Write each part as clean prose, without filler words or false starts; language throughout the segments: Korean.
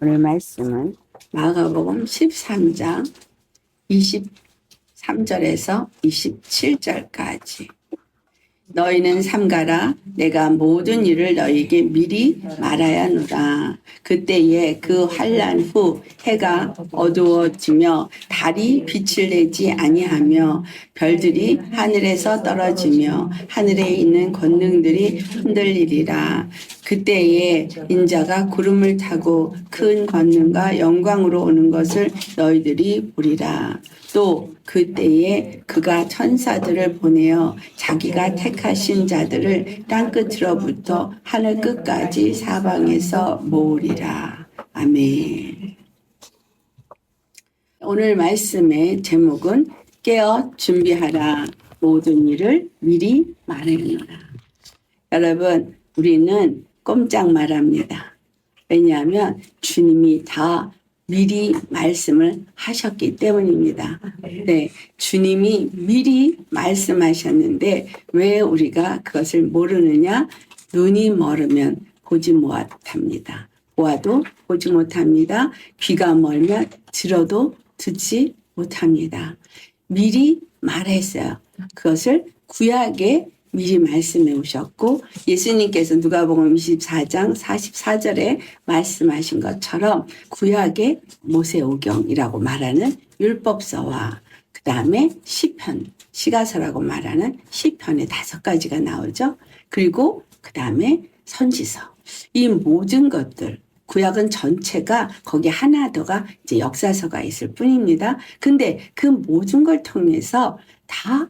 오늘 말씀은 마가복음 13장 23절에서 27절까지. 너희는 삼가라. 내가 모든 일을 너희에게 미리 말하야 하노라. 그때에 그 환난 후 해가 어두워지며 달이 빛을 내지 아니하며 별들이 하늘에서 떨어지며 하늘에 있는 권능들이 흔들리리라. 그때에 인자가 구름을 타고 큰 권능과 영광으로 오는 것을 너희들이 보리라. 또 그때에 그가 천사들을 보내어 자기가 택하신 자들을 땅끝으로부터 하늘 끝까지 사방에서 모으리라. 아멘. 오늘 말씀의 제목은 깨어 준비하라. 모든 일을 미리 말하노라. 여러분, 우리는 꼼짝 말합니다. 왜냐하면 주님이 다 미리 말씀을 하셨기 때문입니다. 네, 주님이 미리 말씀하셨는데 왜 우리가 그것을 모르느냐? 눈이 멀으면 보지 못합니다. 보아도 보지 못합니다. 귀가 멀면 들어도 듣지 못합니다. 미리 말했어요. 그것을 구약에 미리 말씀해 오셨고, 예수님께서 누가복음 24장 44절에 말씀하신 것처럼 구약의 모세오경이라고 말하는 율법서와 그 다음에 시편, 시가서라고 말하는 시편의 5가지가 나오죠. 그리고 그 다음에 선지서. 이 모든 것들, 구약은 전체가 거기 하나 더가 이제 역사서가 있을 뿐입니다. 근데 그 모든 걸 통해서 다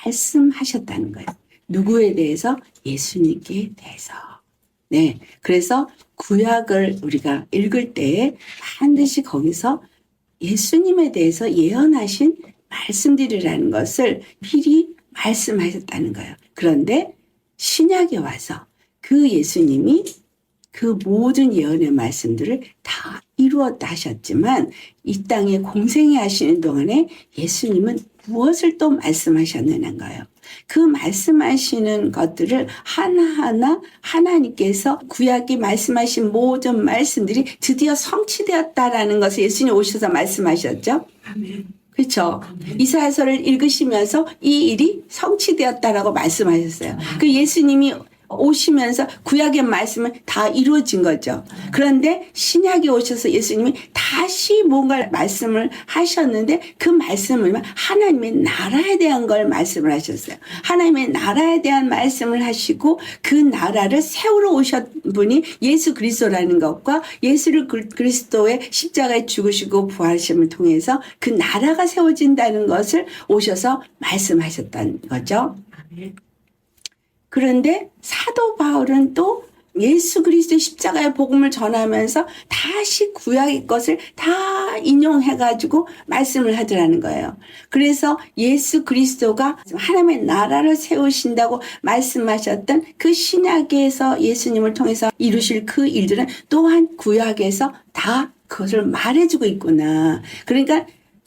말씀하셨다는 거예요. 누구에 대해서? 예수님께 대해서. 네. 그래서 구약을 우리가 읽을 때 반드시 거기서 예수님에 대해서 예언하신 말씀들이라는 것을 미리 말씀하셨다는 거예요. 그런데 신약에 와서 그 예수님이 그 모든 예언의 말씀들을 다 이루었다 하셨지만 이 땅에 공생애 하시는 동안에 예수님은 무엇을 또 말씀하셨느냐는 거예요. 그 말씀하시는 것들을 하나하나 하나님께서 구약에 말씀하신 모든 말씀들이 드디어 성취되었다라는 것을 예수님 오셔서 말씀하셨죠. 아멘. 그렇죠. 이사야서를 읽으시면서 이 일이 성취되었다라고 말씀하셨어요. 그 예수님이 오시면서 구약의 말씀은 다 이루어진 거죠. 그런데 신약에 오셔서 예수님이 다시 뭔가 말씀을 하셨는데 그 말씀은 하나님의 나라에 대한 걸 말씀을 하셨어요. 하나님의 나라에 대한 말씀을 하시고 그 나라를 세우러 오신 분이 예수 그리스도라는 것과 예수 그리스도의 십자가에 죽으시고 부활하심을 통해서 그 나라가 세워진다는 것을 오셔서 말씀하셨다는 거죠. 그런데 사도 바울은 또 예수 그리스도의 십자가의 복음을 전하면서 다시 구약의 것을 다 인용해가지고 말씀을 하더라는 거예요. 그래서 예수 그리스도가 하나님의 나라를 세우신다고 말씀하셨던 그 신약에서 예수님을 통해서 이루실 그 일들은 또한 구약에서 다 그것을 말해주고 있구나. 그러니까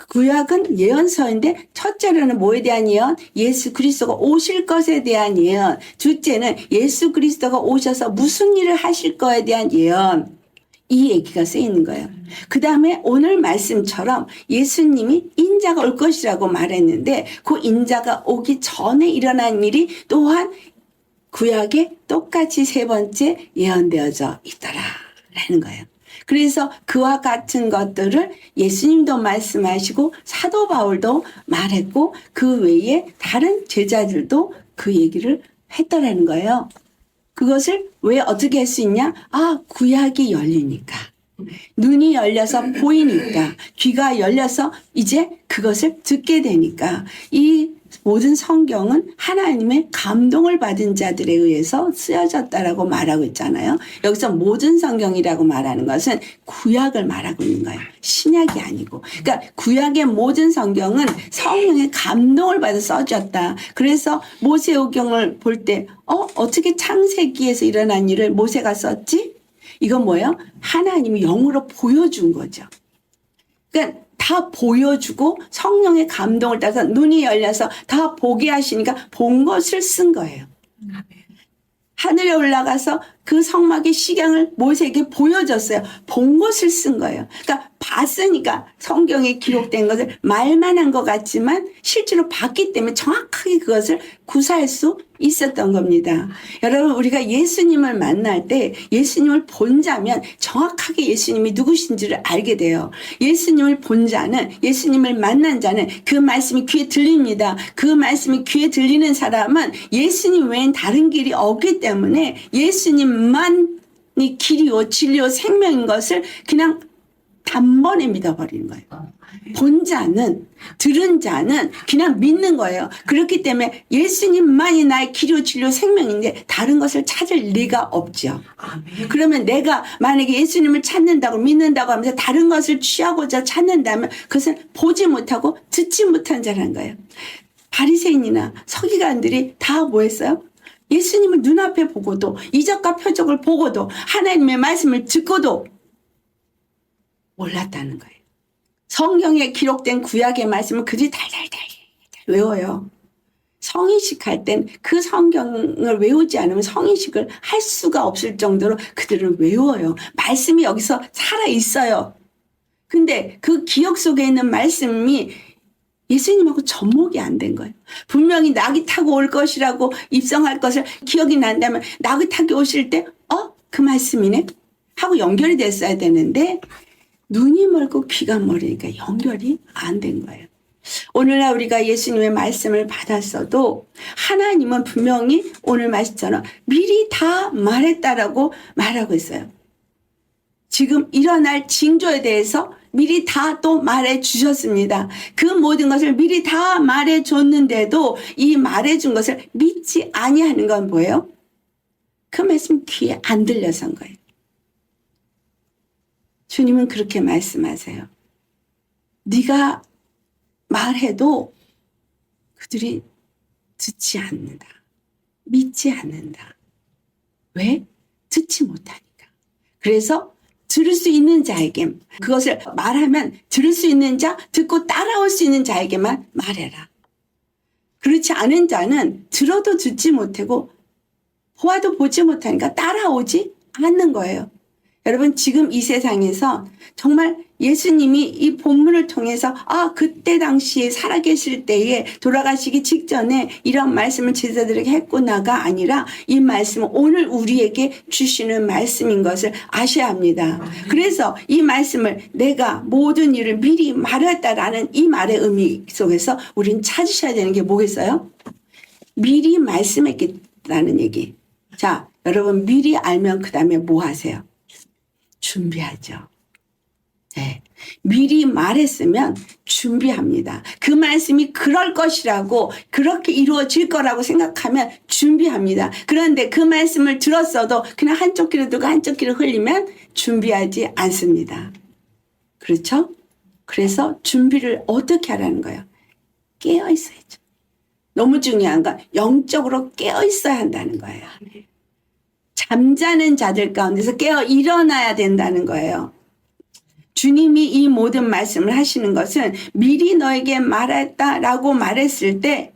구약은 예언서인데 첫째로는 뭐에 대한 예언? 예수 그리스도가 오실 것에 대한 예언. 둘째는 예수 그리스도가 오셔서 무슨 일을 하실 거에 대한 예언. 이 얘기가 쓰이는 거예요. 그 다음에 오늘 말씀처럼 예수님이 인자가 올 것이라고 말했는데 그 인자가 오기 전에 일어난 일이 또한 구약에 똑같이 세 번째 예언되어져 있더라라는 거예요. 그래서 그와 같은 것들을 예수님도 말씀하시고 사도 바울도 말했고 그 외에 다른 제자들도 그 얘기를 했더라는 거예요. 그것을 왜 어떻게 할 수 있냐? 구약이 열리니까. 눈이 열려서 보이니까. 귀가 열려서 이제 그것을 듣게 되니까. 이 모든 성경은 하나님의 감동을 받은 자들에 의해서 쓰여졌다라고 말하고 있잖아요. 여기서 모든 성경이라고 말하는 것은 구약을 말하고 있는 거예요. 신약이 아니고. 그러니까 구약의 모든 성경은 성령의 감동을 받아 써졌다. 그래서 모세오경을 볼 때 어떻게 창세기에서 일어난 일을 모세가 썼지? 이건 뭐예요? 하나님이 영으로 보여준 거죠. 그러니까 다 보여주고 성령의 감동을 따라서 눈이 열려서 다 보게 하시니까 본 것을 쓴 거예요. 하늘에 올라가서 그 성막의 식양을 모세에게 보여줬어요. 본 것을 쓴 거예요. 그러니까 봤으니까 성경에 기록된 것을 말만 한 것 같지만 실제로 봤기 때문에 정확하게 그것을 구사할 수 있었던 겁니다. 여러분, 우리가 예수님을 만날 때 예수님을 본 자면 정확하게 예수님이 누구신지를 알게 돼요. 예수님을 본 자는, 예수님을 만난 자는 그 말씀이 귀에 들립니다. 그 말씀이 귀에 들리는 사람은 예수님 외엔 다른 길이 없기 때문에 예수님만이 길이요 진리요 생명인 것을 그냥 단번에 믿어버리는 거예요. 본 자는, 들은 자는 그냥 믿는 거예요. 그렇기 때문에 예수님만이 나의 길이요 진리요 생명인데 다른 것을 찾을 리가 없죠. 그러면 내가 만약에 예수님을 찾는다고 믿는다고 하면서 다른 것을 취하고자 찾는다면 그것은 보지 못하고 듣지 못한 자라는 거예요. 바리새인이나 서기관들이 다 뭐 했어요? 예수님을 눈앞에 보고도, 이적과 표적을 보고도, 하나님의 말씀을 듣고도 몰랐다는 거예요. 성경에 기록된 구약의 말씀을 그들이 달달달 외워요. 성인식 할 땐 그 성경을 외우지 않으면 성인식을 할 수가 없을 정도로 그들은 외워요. 말씀이 여기서 살아있어요. 근데 그 기억 속에 있는 말씀이 예수님하고 접목이 안 된 거예요. 분명히 낙이 타고 올 것이라고 입성할 것을 기억이 난다면 낙이 타고 오실 때 그 말씀이네 하고 연결이 됐어야 되는데 눈이 멀고 귀가 멀으니까 연결이 안 된 거예요. 오늘날 우리가 예수님의 말씀을 받았어도 하나님은 분명히 오늘 말씀처럼 미리 다 말했다라고 말하고 있어요. 지금 일어날 징조에 대해서 미리 다 또 말해 주셨습니다. 그 모든 것을 미리 다 말해 줬는데도 이 말해 준 것을 믿지 아니하는 건 뭐예요? 그 말씀 귀에 안 들려선 거예요. 주님은 그렇게 말씀하세요. 네가 말해도 그들이 듣지 않는다. 믿지 않는다. 왜? 듣지 못하니까. 그래서 들을 수 있는 자에게 그것을 말하면 들을 수 있는 자, 듣고 따라올 수 있는 자에게만 말해라. 그렇지 않은 자는 들어도 듣지 못하고 보아도 보지 못하니까 따라오지 않는 거예요. 여러분, 지금 이 세상에서 정말 예수님이 이 본문을 통해서 그때 당시에 살아계실 때에 돌아가시기 직전에 이런 말씀을 제자들에게 했구나가 아니라 이 말씀은 오늘 우리에게 주시는 말씀인 것을 아셔야 합니다. 그래서 이 말씀을 내가 모든 일을 미리 말했다라는 이 말의 의미 속에서 우리는 찾으셔야 되는 게 뭐겠어요? 미리 말씀했겠다는 얘기. 자, 여러분, 미리 알면 그 다음에 뭐 하세요? 준비하죠. 네. 미리 말했으면 준비합니다. 그 말씀이 그럴 것이라고, 그렇게 이루어질 거라고 생각하면 준비합니다. 그런데 그 말씀을 들었어도 그냥 한쪽 귀로 듣고 한쪽 귀로 흘리면 준비하지 않습니다. 그렇죠? 그래서 준비를 어떻게 하라는 거예요? 깨어 있어야죠. 너무 중요한 건 영적으로 깨어 있어야 한다는 거예요. 잠자는 자들 가운데서 깨어 일어나야 된다는 거예요. 주님이 이 모든 말씀을 하시는 것은 미리 너에게 말했다라고 말했을 때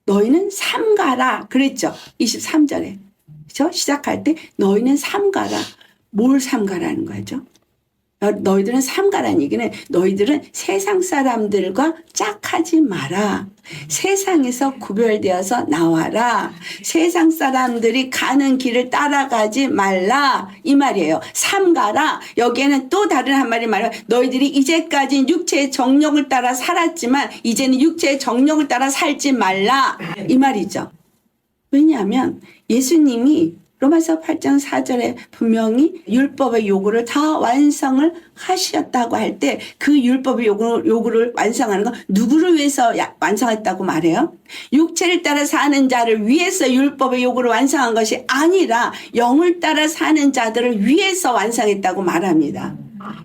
너희는 삼가라 그랬죠. 23절에. 그렇죠? 시작할 때 너희는 삼가라. 뭘 삼가라는 거죠? 너희들은 삼가라는 얘기는 너희들은 세상 사람들과 짝하지 마라. 세상에서 구별되어서 나와라. 세상 사람들이 가는 길을 따라가지 말라. 이 말이에요. 삼가라. 여기에는 또 다른 한 말이 말해요. 너희들이 이제까지 육체의 정욕을 따라 살았지만 이제는 육체의 정욕을 따라 살지 말라. 이 말이죠. 왜냐하면 예수님이 로마서 8장 4절에 분명히 율법의 요구를 다 완성을 하셨다고 할 때 그 율법의 요구를 완성하는 건 누구를 위해서 완성했다고 말해요? 육체를 따라 사는 자를 위해서 율법의 요구를 완성한 것이 아니라 영을 따라 사는 자들을 위해서 완성했다고 말합니다.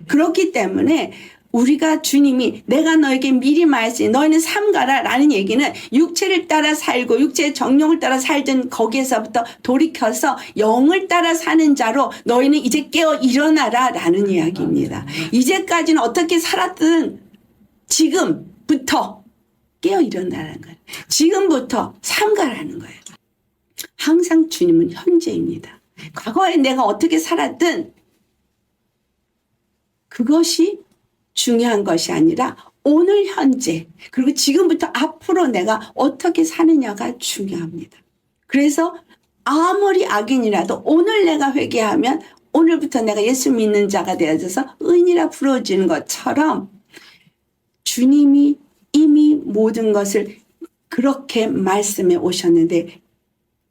그렇기 때문에 우리가 주님이 내가 너에게 미리 말했으니 너희는 삼가라 라는 얘기는 육체를 따라 살고 육체의 정욕을 따라 살던 거기에서부터 돌이켜서 영을 따라 사는 자로 너희는 이제 깨어 일어나라 라는 이야기입니다. 이제까지는 어떻게 살았든 지금부터 깨어 일어나라는 거예요. 지금부터 삼가라는 거예요. 항상 주님은 현재입니다. 과거에 내가 어떻게 살았든 그것이 중요한 것이 아니라 오늘 현재 그리고 지금부터 앞으로 내가 어떻게 사느냐가 중요합니다. 그래서 아무리 악인이라도 오늘 내가 회개하면 오늘부터 내가 예수 믿는 자가 되어져서 의인이라 부르어지는 것처럼 주님이 이미 모든 것을 그렇게 말씀해 오셨는데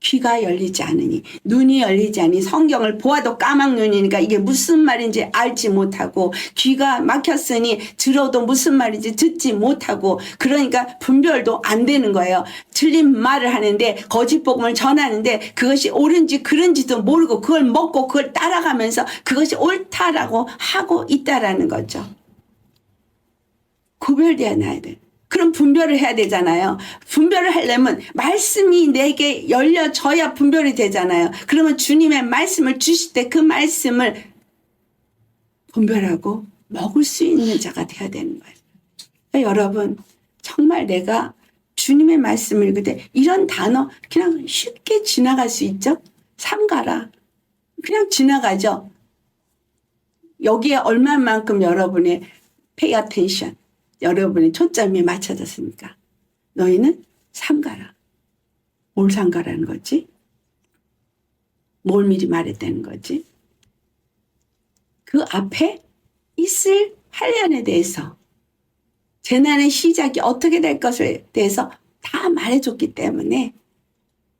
귀가 열리지 않으니 눈이 열리지 않으니 성경을 보아도 까막눈이니까 이게 무슨 말인지 알지 못하고 귀가 막혔으니 들어도 무슨 말인지 듣지 못하고 그러니까 분별도 안 되는 거예요. 틀린 말을 하는데 거짓 복음을 전하는데 그것이 옳은지 그른지도 모르고 그걸 먹고 그걸 따라가면서 그것이 옳다라고 하고 있다라는 거죠. 구별되어야 돼. 그럼 분별을 해야 되잖아요. 분별을 하려면 말씀이 내게 열려져야 분별이 되잖아요. 그러면 주님의 말씀을 주실 때 그 말씀을 분별하고 먹을 수 있는 자가 되어야 되는 거예요. 그러니까 여러분 정말 내가 주님의 말씀을 읽을 때 이런 단어 그냥 쉽게 지나갈 수 있죠? 삼가라. 그냥 지나가죠. 여기에 얼마만큼 여러분의 pay attention 여러분의 초점이 맞춰졌습니까? 너희는 삼가라. 뭘 삼가라는 거지? 뭘 미리 말했다는 거지? 그 앞에 있을 환란에 대해서 재난의 시작이 어떻게 될 것에 대해서 다 말해줬기 때문에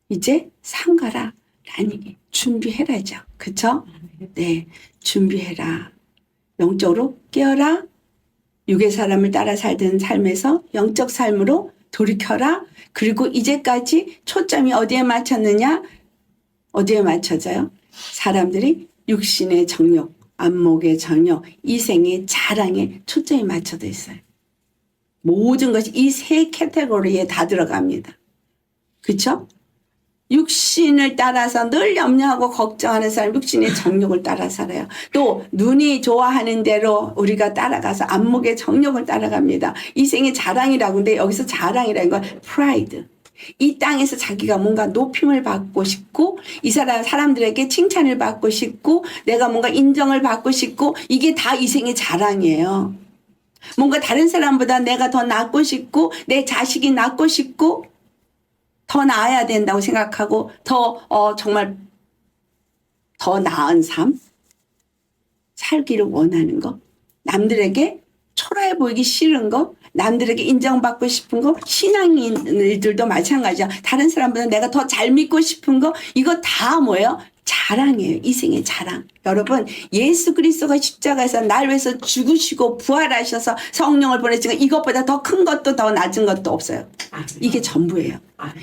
이제 삼가라 라는 얘기 준비해라죠. 그쵸? 네, 준비해라. 영적으로 깨어라. 육의 사람을 따라 살던 삶에서 영적 삶으로 돌이켜라. 그리고 이제까지 초점이 어디에 맞췄느냐? 어디에 맞춰져요? 사람들이 육신의 정욕, 안목의 정욕, 이생의 자랑에 초점이 맞춰져 있어요. 모든 것이 이 세 카테고리에 다 들어갑니다. 그렇죠? 육신을 따라서 늘 염려하고 걱정하는 사람 육신의 정욕을 따라 살아요. 또 눈이 좋아하는 대로 우리가 따라가서 안목의 정욕을 따라갑니다. 이생의 자랑이라고 하는데 여기서 자랑이라는 건 프라이드. 이 땅에서 자기가 뭔가 높임을 받고 싶고 이 사람들에게 칭찬을 받고 싶고 내가 뭔가 인정을 받고 싶고 이게 다 이생의 자랑이에요. 뭔가 다른 사람보다 내가 더 낫고 싶고 내 자식이 낫고 싶고 더 나아야 된다고 생각하고 정말 더 나은 삶 살기를 원하는 거 남들에게 초라해 보이기 싫은 거 남들에게 인정받고 싶은 거 신앙인들도 마찬가지야. 다른 사람보다 내가 더 잘 믿고 싶은 거 이거 다 뭐예요? 자랑이에요. 이생의 자랑. 여러분 예수 그리스도가 십자가에서 날 위해서 죽으시고 부활하셔서 성령을 보내시고 이것보다 더 큰 것도 더 낮은 것도 없어요. 이게 전부예요.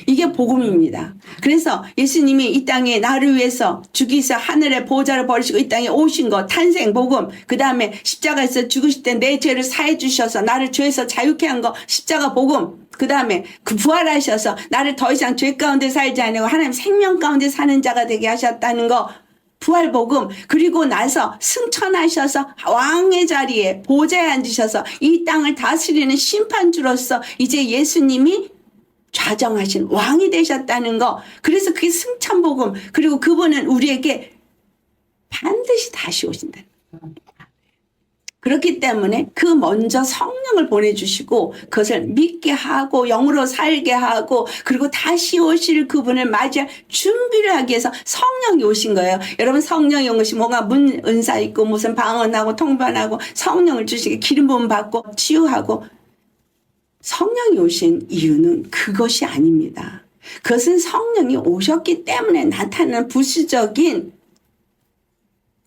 이게 복음입니다. 그래서 예수님이 이 땅에 나를 위해서 죽이서 하늘의 보좌를 버리시고 이 땅에 오신 것 탄생 복음 그 다음에 십자가에서 죽으실 때 내 죄를 사해 주셔서 나를 죄에서 자유케 한 거 십자가 복음 그 다음에 그 부활하셔서 나를 더 이상 죄 가운데 살지 않고 하나님 생명 가운데 사는 자가 되게 하셨다는 거 부활복음 그리고 나서 승천하셔서 왕의 자리에 보좌에 앉으셔서 이 땅을 다스리는 심판주로서 이제 예수님이 좌정하신 왕이 되셨다는 거 그래서 그게 승천복음 그리고 그분은 우리에게 반드시 다시 오신다. 그렇기 때문에 그 먼저 성령을 보내주시고 그것을 믿게 하고 영으로 살게 하고 그리고 다시 오실 그분을 맞이할 준비를 하기 위해서 성령이 오신 거예요. 여러분 성령이 온 것이 뭔가 문 은사 있고 무슨 방언하고 통변하고 성령을 주시게 기름 부음 받고 치유하고 성령이 오신 이유는 그것이 아닙니다. 그것은 성령이 오셨기 때문에 나타나는 부수적인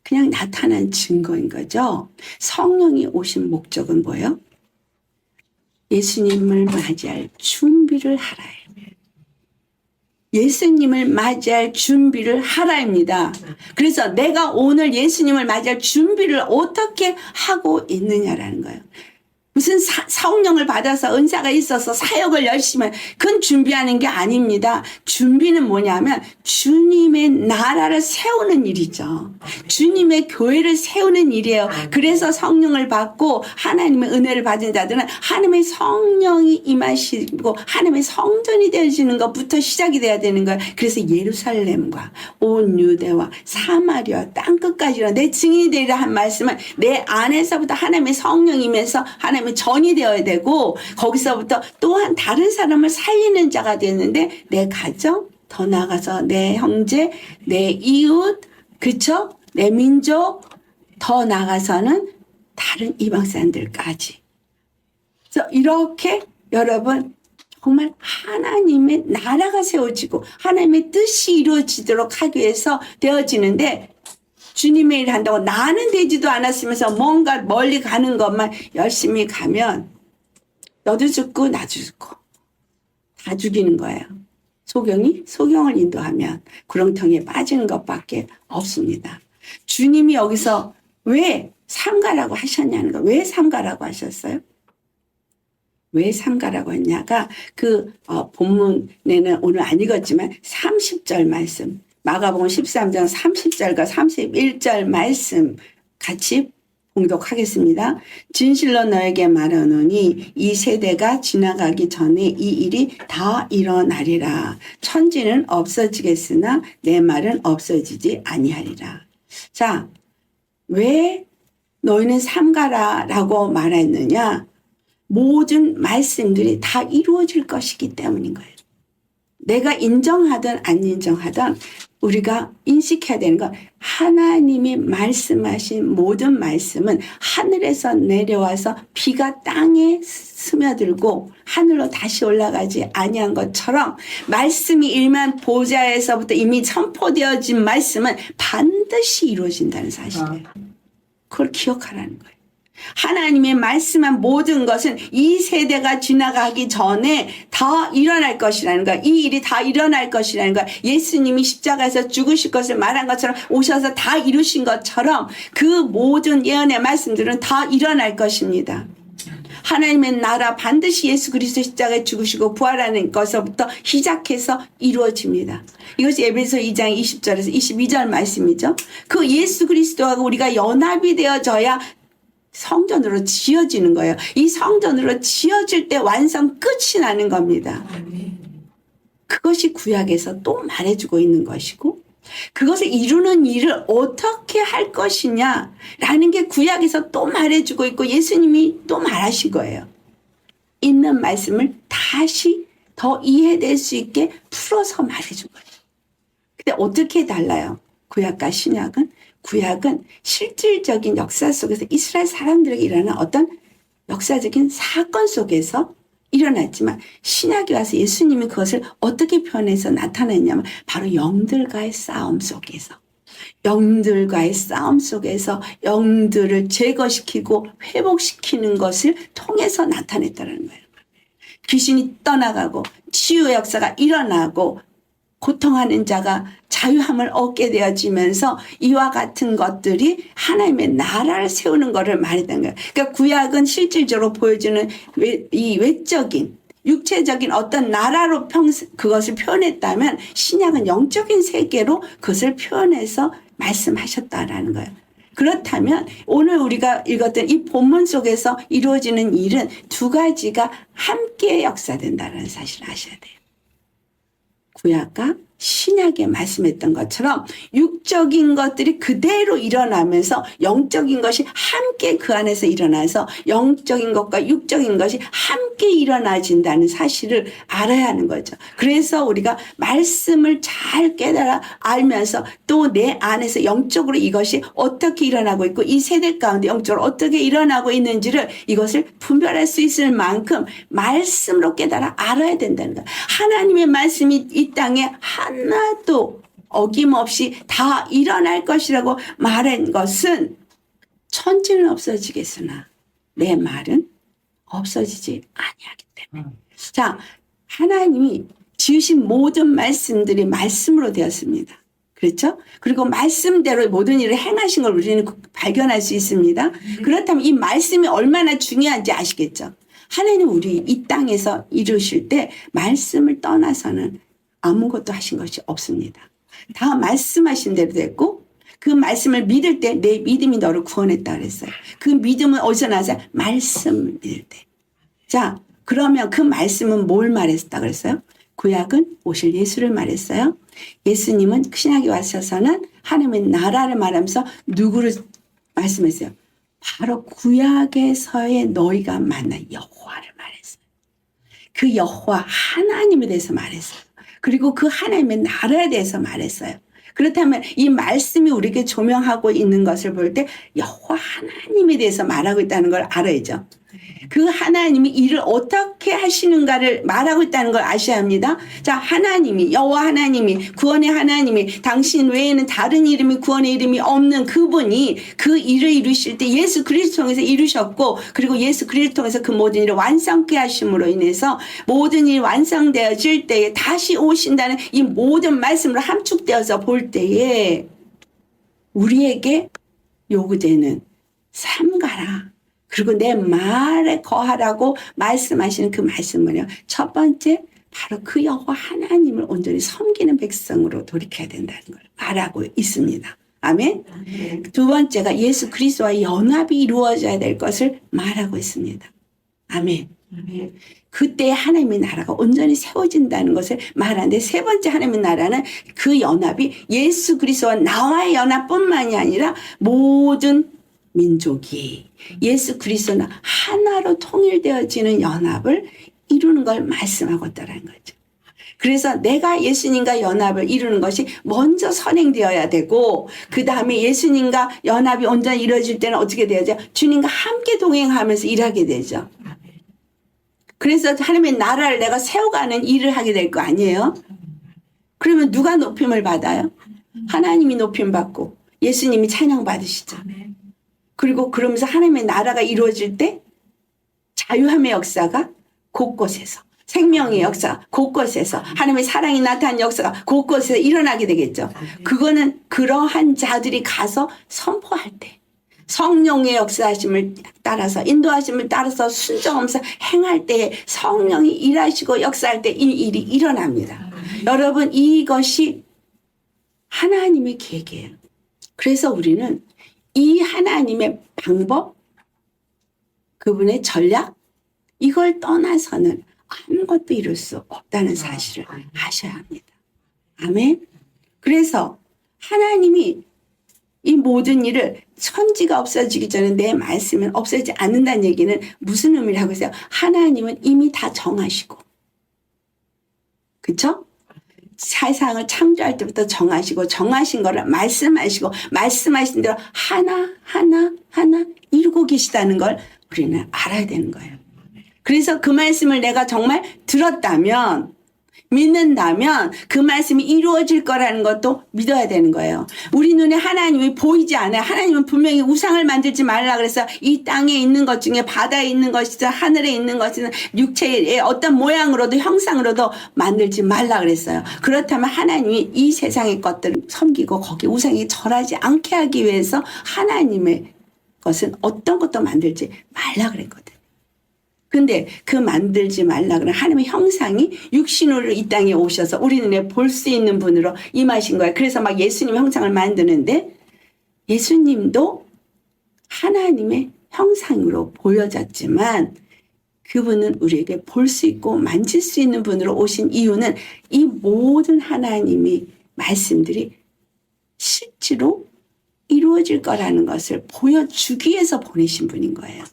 그냥 나타난 증거인 거죠. 성령이 오신 목적은 뭐예요? 예수님을 맞이할 준비를 하라. 예수님을 맞이할 준비를 하라입니다. 그래서 내가 오늘 예수님을 맞이할 준비를 어떻게 하고 있느냐라는 거예요. 무슨 성령을 받아서 은사가 있어서 사역을 열심히 그건 준비하는 게 아닙니다. 준비는 뭐냐면 주님의 나라를 세우는 일이죠. 주님의 교회를 세우는 일이에요. 그래서 성령을 받고 하나님의 은혜를 받은 자들은 하나님의 성령이 임하시고 하나님의 성전이 되어지는 것부터 시작이 돼야 되는 거예요. 그래서 예루살렘과 온 유대와 사마리아 땅끝까지로 내 증인이 되리라 한 말씀은 내 안에서부터 하나님의 성령이면서 하나님의 전이 되어야 되고 거기서부터 또한 다른 사람을 살리는 자가 되는데 내 가정, 더 나아가서 내 형제, 내 이웃, 그쵸? 내 민족, 더 나아가서는 다른 이방 사람들까지. 그래서 이렇게 여러분 정말 하나님의 나라가 세워지고 하나님의 뜻이 이루어지도록 하기 위해서 되어지는데 주님의 일을 한다고 나는 되지도 않았으면서 뭔가 멀리 가는 것만 열심히 가면 너도 죽고 나도 죽고 다 죽이는 거예요. 소경을 인도하면 구렁텅이에 빠지는 것밖에 없습니다. 주님이 여기서 왜 삼가라고 하셨냐는 거예요. 왜 삼가라고 하셨어요? 왜 삼가라고 했냐가 본문에는 오늘 안 읽었지만 30절 말씀 마가복음 13장 30절과 31절 말씀 같이 봉독하겠습니다. 진실로 너에게 말하노니 이 세대가 지나가기 전에 이 일이 다 일어나리라. 천지는 없어지겠으나 내 말은 없어지지 아니하리라. 자, 왜 너희는 삼가라라고 말했느냐? 모든 말씀들이 다 이루어질 것이기 때문인 거예요. 내가 인정하든 안 인정하든 우리가 인식해야 되는 건 하나님이 말씀하신 모든 말씀은 하늘에서 내려와서 비가 땅에 스며들고 하늘로 다시 올라가지 아니한 것처럼 말씀이 일만 보좌에서부터 이미 선포되어진 말씀은 반드시 이루어진다는 사실이에요. 그걸 기억하라는 거예요. 하나님의 말씀한 모든 것은 이 세대가 지나가기 전에 다 일어날 것이라는 거야. 이 일이 다 일어날 것이라는 거야. 예수님이 십자가에서 죽으실 것을 말한 것처럼 오셔서 다 이루신 것처럼 그 모든 예언의 말씀들은 다 일어날 것입니다. 하나님의 나라 반드시 예수 그리스도 십자가에 죽으시고 부활하는 것부터 시작해서 이루어집니다. 이것이 에베소 2장 20절에서 22절 말씀이죠. 그 예수 그리스도하고 우리가 연합이 되어져야 성전으로 지어지는 거예요. 이 성전으로 지어질 때 완성 끝이 나는 겁니다. 그것이 구약에서 또 말해주고 있는 것이고 그것을 이루는 일을 어떻게 할 것이냐라는 게 구약에서 또 말해주고 있고 예수님이 또 말하신 거예요. 있는 말씀을 다시 더 이해될 수 있게 풀어서 말해준 거예요. 근데 어떻게 달라요? 구약과 신약은? 구약은 실질적인 역사 속에서 이스라엘 사람들에게 일어난 어떤 역사적인 사건 속에서 일어났지만 신약에 와서 예수님이 그것을 어떻게 표현해서 나타냈냐면 바로 영들과의 싸움 속에서 영들을 제거시키고 회복시키는 것을 통해서 나타냈다는 거예요. 귀신이 떠나가고 치유의 역사가 일어나고 고통하는 자가 자유함을 얻게 되어지면서 이와 같은 것들이 하나님의 나라를 세우는 것을 말했던 거예요. 그러니까 구약은 실질적으로 보여주는 이 외적인 육체적인 어떤 나라로 그것을 표현했다면 신약은 영적인 세계로 그것을 표현해서 말씀하셨다라는 거예요. 그렇다면 오늘 우리가 읽었던 이 본문 속에서 이루어지는 일은 두 가지가 함께 역사된다는 사실을 아셔야 돼요. 구약과 신약에 말씀했던 것처럼 육적인 것들이 그대로 일어나면서 영적인 것이 함께 그 안에서 일어나서 영적인 것과 육적인 것이 함께 일어나진다는 사실을 알아야 하는 거죠. 그래서 우리가 말씀을 잘 깨달아 알면서 또 내 안에서 영적으로 이것이 어떻게 일어나고 있고 이 세대 가운데 영적으로 어떻게 일어나고 있는지를 이것을 분별할 수 있을 만큼 말씀으로 깨달아 알아야 된다는 거예요. 하나님의 말씀이 이 땅에 하나도 어김없이 다 일어날 것이라고 말한 것은 천지는 없어지겠으나 내 말은 없어지지 아니하기 때문에. 자, 하나님이 지으신 모든 말씀들이 말씀으로 되었습니다. 그렇죠? 그리고 말씀대로 모든 일을 행하신 걸 우리는 발견할 수 있습니다. 그렇다면 이 말씀이 얼마나 중요한지 아시겠죠? 하나님 우리 이 땅에서 이루실 때 말씀을 떠나서는 아무것도 하신 것이 없습니다. 다 말씀하신 대로 됐고 그 말씀을 믿을 때 내 믿음이 너를 구원했다 그랬어요. 그 믿음은 어디서 나서 말씀을 믿을 때. 자, 그러면 그 말씀은 뭘 말했다 그랬어요? 구약은 오실 예수를 말했어요. 예수님은 신약에 와셔서는 하나님의 나라를 말하면서 누구를 말씀했어요? 바로 구약에서의 너희가 만난 여호와를 말했어요. 그 여호와 하나님에 대해서 말했어요. 그리고 그 하나님의 나라에 대해서 말했어요. 그렇다면 이 말씀이 우리에게 조명하고 있는 것을 볼 때 여호와 하나님에 대해서 말하고 있다는 걸 알아야죠. 그 하나님이 일을 어떻게 하시는가를 말하고 있다는 걸 아셔야 합니다. 자, 하나님이 여호와 하나님이 구원의 하나님이 당신 외에는 다른 이름이 구원의 이름이 없는 그분이 그 일을 이루실 때 예수 그리스도 통해서 이루셨고 그리고 예수 그리스도 통해서 그 모든 일을 완성케 하심으로 인해서 모든 일이 완성되어질 때에 다시 오신다는 이 모든 말씀으로 함축되어서 볼 때에 우리에게 요구되는 삼가라. 그리고 내 말에 거하라고 말씀하시는 그 말씀은요. 첫 번째 바로 그 여호와 하나님을 온전히 섬기는 백성으로 돌이켜야 된다는 걸 말하고 있습니다. 아멘. 두 번째가 예수 그리스도와의 연합이 이루어져야 될 것을 말하고 있습니다. 아멘. 그때 하나님의 나라가 온전히 세워진다는 것을 말하는데 세 번째 하나님의 나라는 그 연합이 예수 그리스도와 나와의 연합뿐만이 아니라 모든 민족이 예수 그리스도나 하나로 통일되어지는 연합을 이루는 걸 말씀하고 있다는 거죠. 그래서 내가 예수님과 연합을 이루는 것이 먼저 선행되어야 되고 그 다음에 예수님과 연합이 온전히 이루어질 때는 어떻게 되죠? 주님과 함께 동행하면서 일하게 되죠. 그래서 하나님의 나라를 내가 세워가는 일을 하게 될 거 아니에요? 그러면 누가 높임을 받아요? 하나님이 높임 받고 예수님이 찬양 받으시죠. 그리고 그러면서 하나님의 나라가 이루어질 때 자유함의 역사가 곳곳에서 생명의 역사 곳곳에서 하나님의 사랑이 나타난 역사가 곳곳에서 일어나게 되겠죠. 그거는 그러한 자들이 가서 선포할 때 성령의 역사하심을 따라서 인도하심을 따라서 순종하면서 행할 때 성령이 일하시고 역사할 때 이 일이 일어납니다. 여러분 이것이 하나님의 계획이에요. 그래서 우리는 이 하나님의 방법, 그분의 전략, 이걸 떠나서는 아무것도 이룰 수 없다는 사실을 아셔야 합니다. 아멘. 그래서 하나님이 이 모든 일을 천지가 없어지기 전에 내 말씀은 없어지지 않는다는 얘기는 무슨 의미를 하고 있어요? 하나님은 이미 다 정하시고 그렇죠? 세상을 창조할 때부터 정하시고 정하신 거를 말씀하시고 말씀하신 대로 하나 이루고 계시다는 걸 우리는 알아야 되는 거예요. 그래서 그 말씀을 내가 정말 들었다면 믿는다면 그 말씀이 이루어질 거라는 것도 믿어야 되는 거예요. 우리 눈에 하나님이 보이지 않아요. 하나님은 분명히 우상을 만들지 말라 그래서 이 땅에 있는 것 중에 바다에 있는 것이든 하늘에 있는 것이든 육체의 어떤 모양으로도 형상으로도 만들지 말라 그랬어요. 그렇다면 하나님이 이 세상의 것들을 섬기고 거기 우상에 절하지 않게 하기 위해서 하나님의 것은 어떤 것도 만들지 말라 그랬거든요. 근데 그 만들지 말라 그런 하나님의 형상이 육신으로 이 땅에 오셔서 우리 눈에 볼 수 있는 분으로 임하신 거예요. 그래서 막 예수님 형상을 만드는데 예수님도 하나님의 형상으로 보여졌지만 그분은 우리에게 볼 수 있고 만질 수 있는 분으로 오신 이유는 이 모든 하나님의 말씀들이 실제로 이루어질 거라는 것을 보여주기 위해서 보내신 분인 거예요.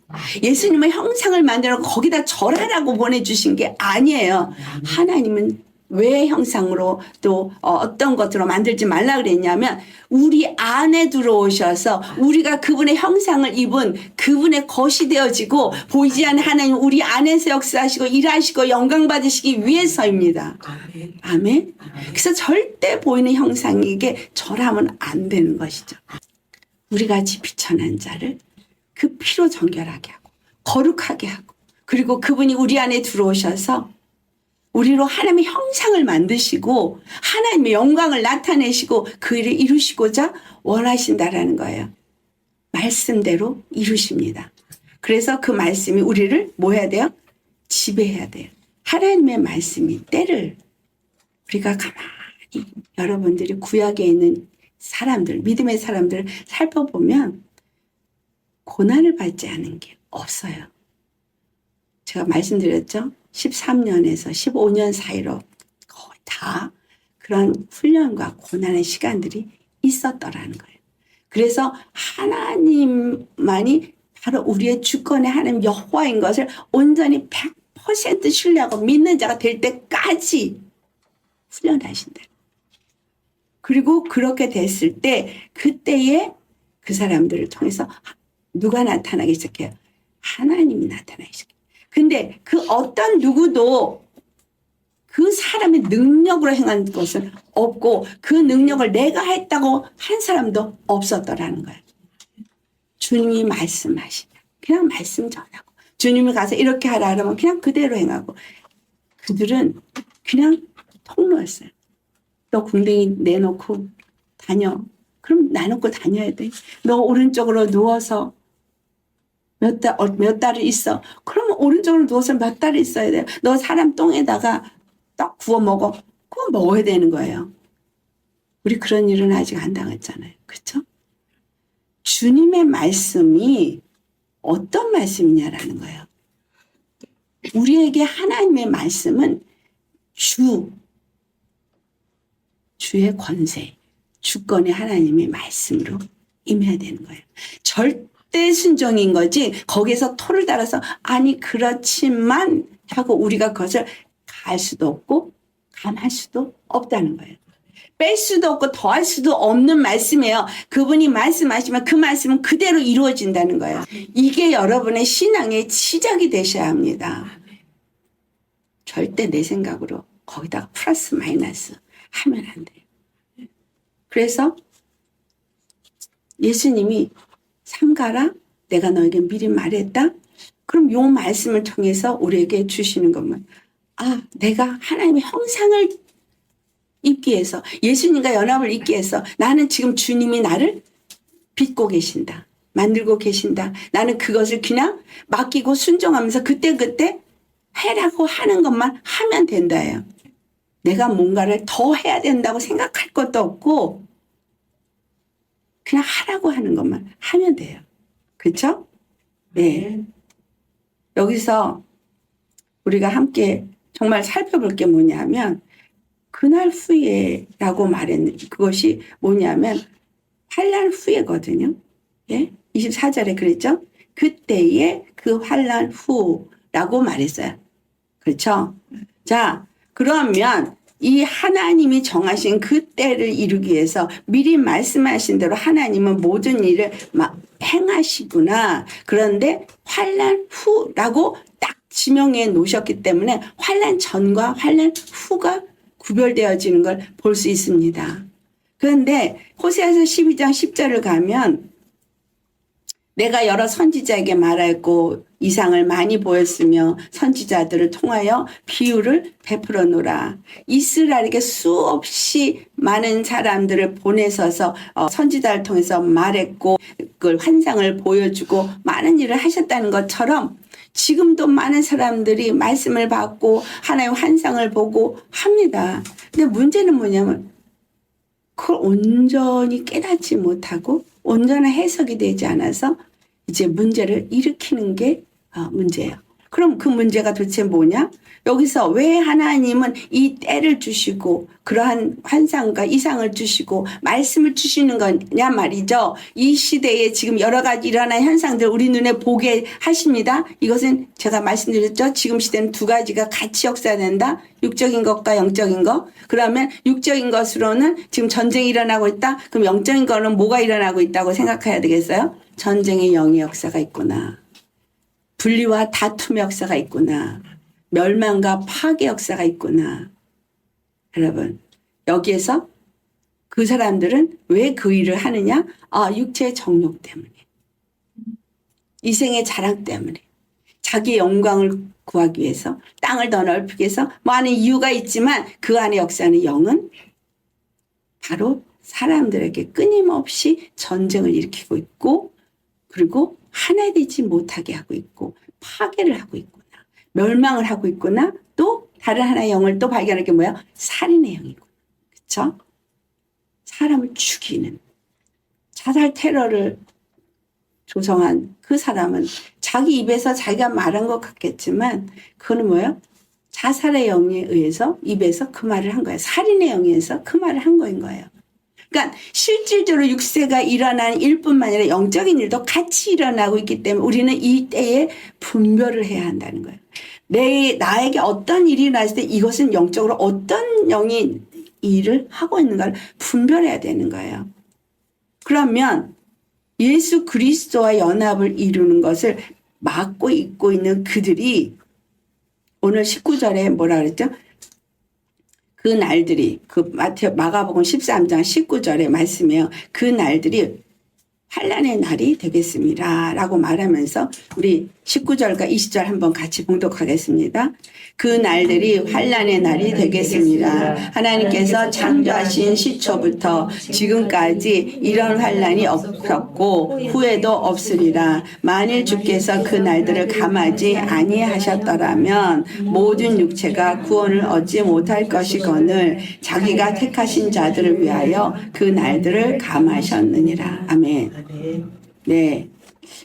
예수님은 형상을 만들어 거기다 절하라고 보내주신 게 아니에요. 하나님은 왜 형상으로 또 어떤 것으로 만들지 말라 그랬냐면 우리 안에 들어오셔서 우리가 그분의 형상을 입은 그분의 것이 되어지고 보이지 않는 하나님 우리 안에서 역사하시고 일하시고 영광 받으시기 위해서입니다. 아멘. 그래서 절대 보이는 형상에게 절하면 안 되는 것이죠. 우리같이 비천한 자를 그 피로 정결하게 하고 거룩하게 하고 그리고 그분이 우리 안에 들어오셔서 우리로 하나님의 형상을 만드시고 하나님의 영광을 나타내시고 그 일을 이루시고자 원하신다라는 거예요. 말씀대로 이루십니다. 그래서 그 말씀이 우리를 뭐 해야 돼요? 지배해야 돼요. 하나님의 말씀이 때를 우리가 가만히 여러분들이 구약에 있는 사람들, 믿음의 사람들을 살펴보면 고난을 받지 않은 게 없어요. 제가 말씀드렸죠? 13년에서 15년 사이로 거의 다 그런 훈련과 고난의 시간들이 있었더라는 거예요. 그래서 하나님만이 바로 우리의 주권의 하나님 여호와인 것을 온전히 100% 신뢰하고 믿는 자가 될 때까지 훈련하신다. 그리고 그렇게 됐을 때 그때에 그 사람들을 통해서 누가 나타나기 시작해요? 하나님이 나타나기 시작해요. 근데 그 어떤 누구도 그 사람의 능력으로 행한 것은 없고 그 능력을 내가 했다고 한 사람도 없었더라는 거예요. 주님이 말씀하시냐. 그냥 말씀 전하고 주님이 가서 이렇게 하라 하면 그냥 그대로 행하고 그들은 그냥 통로였어요. 너 궁뎅이 내놓고 다녀. 그럼 나놓고 다녀야 돼. 너 오른쪽으로 누워서 몇 달을 있어. 그러면 오른쪽으로 누워서 몇 달을 있어야 돼요. 너 사람 똥에다가 떡 구워 먹어. 그거 먹어야 되는 거예요. 우리 그런 일은 아직 안 당했잖아요. 그렇죠? 주님의 말씀이 어떤 말씀이냐라는 거예요. 우리에게 하나님의 말씀은 주의 권세, 주권의 하나님의 말씀으로 임해야 되는 거예요. 절대 순종인 거지 거기에서 토를 달아서 아니 그렇지만 하고 우리가 그것을 갈 수도 없고 감할 수도 없다는 거예요. 뺄 수도 없고 더할 수도 없는 말씀이에요. 그분이 말씀하시면 그 말씀은 그대로 이루어진다는 거예요. 이게 여러분의 신앙의 시작이 되셔야 합니다. 절대 내 생각으로 거기다가 플러스 마이너스 하면 안 돼요. 그래서 예수님이 삼가라 내가 너에게 미리 말했다. 그럼 요 말씀을 통해서 우리에게 주시는 것만 내가 하나님의 형상을 입기 위해서 예수님과 연합을 잇기 위해서 나는 지금 주님이 나를 빚고 계신다. 만들고 계신다. 나는 그것을 그냥 맡기고 순종하면서 그때그때 해라고 하는 것만 하면 된다예요. 내가 뭔가를 더 해야 된다고 생각할 것도 없고 그냥 하라고 하는 것만 하면 돼요. 그렇죠? 네. 여기서 우리가 함께 정말 살펴볼 게 뭐냐면 그날 후에라고 말했는데 그것이 뭐냐면 환난 후에거든요. 예? 24절에 그랬죠? 그때에 그 환난 후라고 말했어요. 그렇죠? 자, 그러면 이 하나님이 정하신 그 때를 이루기 위해서 미리 말씀하신 대로 하나님은 모든 일을 행하시구나. 그런데 환난 후라고 딱 지명해 놓으셨기 때문에 환난 전과 환난 후가 구별되어지는 걸 볼 수 있습니다. 그런데 호세아서 12장 10절을 가면 내가 여러 선지자에게 말하였고 이상을 많이 보였으며 선지자들을 통하여 비유를 베풀어 놓으라. 이스라엘에게 수없이 많은 사람들을 보내셔서 선지자를 통해서 말했고 그걸 환상을 보여주고 많은 일을 하셨다는 것처럼 지금도 많은 사람들이 말씀을 받고 하나의 환상을 보고 합니다. 근데 문제는 뭐냐면 그걸 온전히 깨닫지 못하고 온전한 해석이 되지 않아서 이제 문제를 일으키는 게 문제예요. 그럼 그 문제가 도대체 뭐냐? 여기서 왜 하나님은 이 때를 주시고 그러한 환상과 이상을 주시고 말씀을 주시는 거냐 말이죠. 이 시대에 지금 여러 가지 일어난 현상들 우리 눈에 보게 하십니다. 이것은 제가 말씀드렸죠. 지금 시대는 두 가지가 같이 역사된다. 육적인 것과 영적인 것. 그러면 육적인 것으로는 지금 전쟁이 일어나고 있다. 그럼 영적인 거는 뭐가 일어나고 있다고 생각해야 되겠어요? 전쟁의 영의 역사가 있구나. 분리와 다툼의 역사가 있구나. 멸망과 파괴 역사가 있구나. 여러분, 여기에서 그 사람들은 왜 그 일을 하느냐? 육체의 정욕 때문에. 이생의 자랑 때문에. 자기의 영광을 구하기 위해서, 땅을 더 넓히기 위해서 많은 이유가 있지만 그 안에 역사하는 영은 바로 사람들에게 끊임없이 전쟁을 일으키고 있고, 그리고 하나 되지 못하게 하고 있고, 파괴를 하고 있구나, 멸망을 하고 있구나, 또 다른 하나의 영을 또 발견할 게 뭐야? 살인의 영이구나. 그쵸? 사람을 죽이는, 자살 테러를 조성한 그 사람은 자기 입에서 자기가 말한 것 같겠지만 그거는 뭐예요? 자살의 영에 의해서 입에서 그 말을 한 거예요. 살인의 영에 의해서 그 말을 한 거인 거예요. 그러니까 실질적으로 육세가 일어나는 일뿐만 아니라 영적인 일도 같이 일어나고 있기 때문에 우리는 이 때에 분별을 해야 한다는 거예요. 나에게 어떤 일이 일어났을 때 이것은 영적으로 어떤 영이 일을 하고 있는가를 분별해야 되는 거예요. 그러면 예수 그리스도와 연합을 이루는 것을 막고 있고 있는 그들이 오늘 19절에 뭐라 그랬죠? 그 날들이, 그 마가복음 13장 19절의 말씀이에요. 그 날들이 환난의 날이 되겠습니다 라고 말하면서 우리 19절과 20절 한번 같이 봉독하겠습니다. 그 날들이 환난의 날이 되겠습니다. 하나님께서 창조하신 시초부터 지금까지 이런 환난이 없었고 후에도 없으리라. 만일 주께서 그 날들을 감하지 아니하셨더라면 모든 육체가 구원을 얻지 못할 것이거늘 자기가 택하신 자들을 위하여 그 날들을 감하셨느니라. 아멘. 네.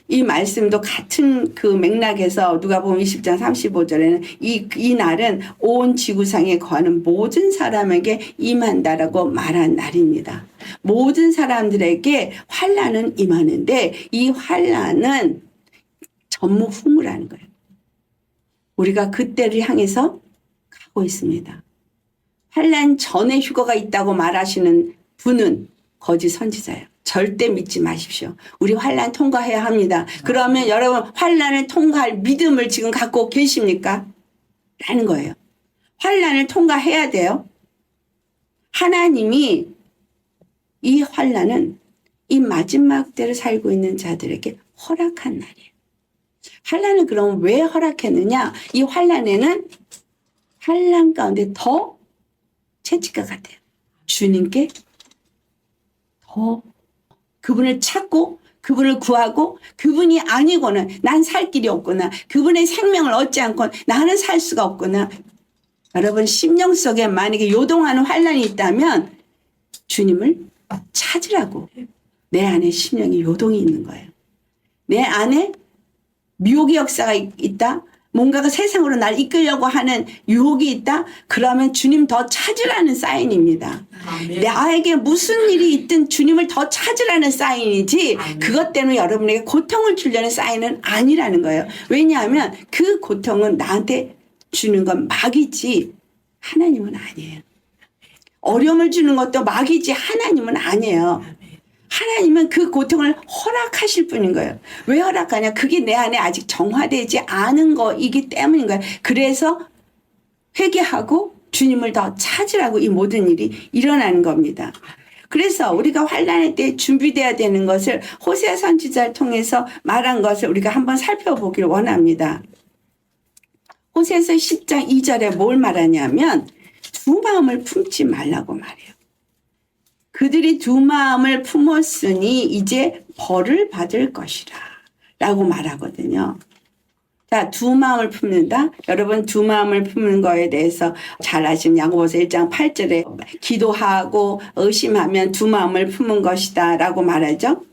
이 말씀도 같은 그 맥락에서 누가복음 20장 35절에는 이 날은 온 지구상에 거하는 모든 사람에게 임한다라고 말한 날입니다. 모든 사람들에게 환난은 임하는데 이 환난은 전무후무라는 거예요. 우리가 그때를 향해서 가고 있습니다. 환난 전에 휴거가 있다고 말하시는 분은 거짓 선지자예요. 절대 믿지 마십시오. 우리 환난 통과해야 합니다. 그러면 여러분 환난을 통과할 믿음을 지금 갖고 계십니까? 라는 거예요. 환난을 통과해야 돼요. 하나님이 이 환난은 이 마지막 때를 살고 있는 자들에게 허락한 날이에요. 환난을 그럼 왜 허락했느냐? 이 환난에는 환난 가운데 더 채찍과 같아요. 주님께 더 그분을 찾고 그분을 구하고 그분이 아니고는 난 살 길이 없구나. 그분의 생명을 얻지 않고 나는 살 수가 없구나. 여러분 심령 속에 만약에 요동하는 환난이 있다면 주님을 찾으라고. 내 안에 심령이 요동이 있는 거예요. 내 안에 미혹의 역사가 있다. 뭔가가 세상으로 날 이끌려고 하는 유혹이 있다. 그러면 주님 더 찾으라는 사인입니다. 나에게 무슨 일이 있든 주님을 더 찾으라는 사인이지 그것 때문에 여러분에게 고통을 주려는 사인은 아니라는 거예요. 왜냐하면 그 고통은 나한테 주는 건 막이지 하나님은 아니에요. 어려움을 주는 것도 막이지 하나님은 아니에요. 하나님은 그 고통을 허락하실 분인 거예요. 왜 허락하냐? 그게 내 안에 아직 정화되지 않은 거이기 때문인 거예요. 그래서 회개하고 주님을 더 찾으라고 이 모든 일이 일어나는 겁니다. 그래서 우리가 환난의 때 준비돼야 되는 것을 호세아 선지자를 통해서 말한 것을 우리가 한번 살펴보기를 원합니다. 호세아서 10장 2절에 뭘 말하냐면 두 마음을 품지 말라고 말해요. 그들이 두 마음을 품었으니 이제 벌을 받을 것이라 라고 말하거든요. 자, 두 마음을 품는다. 여러분 두 마음을 품는 거에 대해서 잘 아시는 야고보서 1장 8절에 기도하고 의심하면 두 마음을 품은 것이다 라고 말하죠.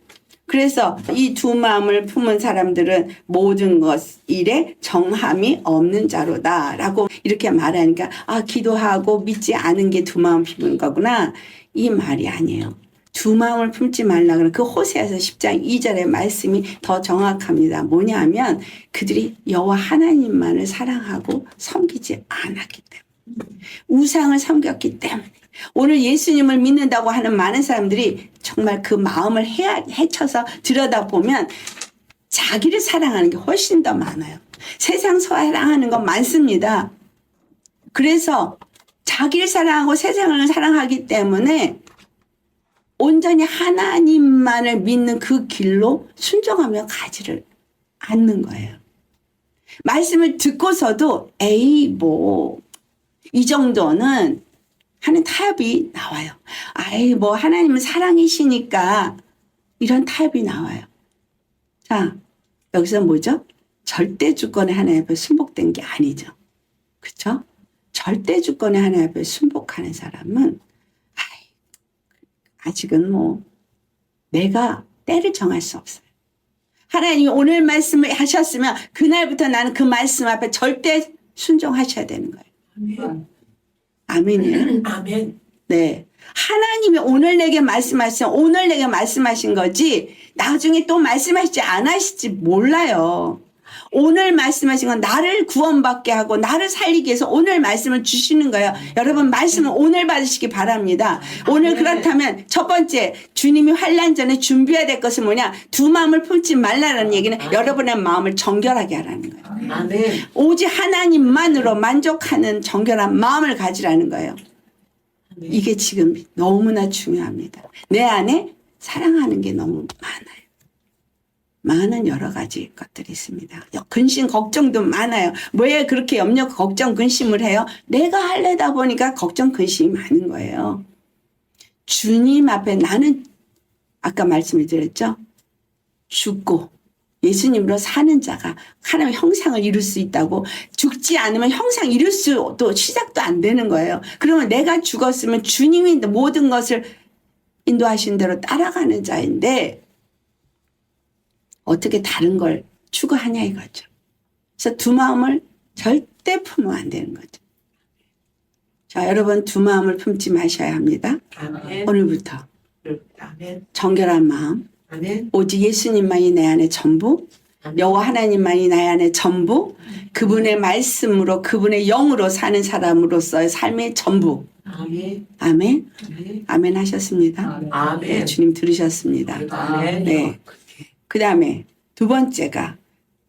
그래서 이 두 마음을 품은 사람들은 모든 것 일에 정함이 없는 자로다 라고 이렇게 말하니까 기도하고 믿지 않은 게 두 마음 품은 거구나. 이 말이 아니에요. 두 마음을 품지 말라 그러는 그 호세아서 10장 2절의 말씀이 더 정확합니다. 뭐냐면 그들이 여호와 하나님만을 사랑하고 섬기지 않았기 때문에 우상을 섬겼기 때문에 오늘 예수님을 믿는다고 하는 많은 사람들이 정말 그 마음을 헤쳐서 들여다보면 자기를 사랑하는 게 훨씬 더 많아요. 세상 사랑하는 건 많습니다. 그래서 자기를 사랑하고 세상을 사랑하기 때문에 온전히 하나님만을 믿는 그 길로 순종하며 가지를 않는 거예요. 말씀을 듣고서도 에이 뭐 이 정도는 하는 타협이 나와요. 아이 뭐 하나님은 사랑이시니까 이런 타협이 나와요. 자, 여기서 뭐죠? 절대 주권의 하나님 앞에 순복된 게 아니죠. 그렇죠? 절대 주권의 하나님 앞에 순복하는 사람은 아직은 뭐 내가 때를 정할 수 없어요. 하나님이 오늘 말씀을 하셨으면 그날부터 나는 그 말씀 앞에 절대 순종하셔야 되는 거예요. 아멘. 아멘이에요. 아멘. 네. 하나님이 오늘 내게 말씀하신 오늘 내게 말씀하신 거지 나중에 또 말씀하실지 안 하실지 몰라요. 오늘 말씀하신 건 나를 구원받게 하고 나를 살리기 위해서 오늘 말씀을 주시는 거예요. 여러분 말씀을 오늘 받으시기 바랍니다. 오늘 그렇다면 첫 번째 주님이 환난 전에 준비해야 될 것은 뭐냐? 두 마음을 품지 말라는 얘기는 여러분의 마음을 정결하게 하라는 거예요. 아멘. 오직 하나님만으로 만족하는 정결한 마음을 가지라는 거예요. 이게 지금 너무나 중요합니다. 내 안에 사랑하는 게 너무 많아요. 많은 여러 가지 것들이 있습니다. 근심, 걱정도 많아요. 왜 그렇게 염려, 걱정, 근심을 해요? 내가 하려다 보니까 걱정, 근심이 많은 거예요. 주님 앞에 나는 아까 말씀을 드렸죠? 죽고 예수님으로 사는 자가 하나님의 형상을 이룰 수 있다고 죽지 않으면 형상 이룰 수도 시작도 안 되는 거예요. 그러면 내가 죽었으면 주님이 모든 것을 인도하신 대로 따라가는 자인데 어떻게 다른 걸 추구하냐 이거죠. 그래서 두 마음을 절대 품으면 안 되는 거죠. 자, 여러분 두 마음을 품지 마셔야 합니다. 아멘. 오늘부터 아멘. 정결한 마음, 아멘. 오직 예수님만이 내 안에 전부, 여호와 하나님만이 내 안에 전부, 그분의 말씀으로 그분의 영으로 사는 사람으로서의 삶의 전부. 아멘. 아멘. 아멘. 아멘 하셨습니다. 네, 아멘. 주님 들으셨습니다. 아멘. 네. 그 다음에 두 번째가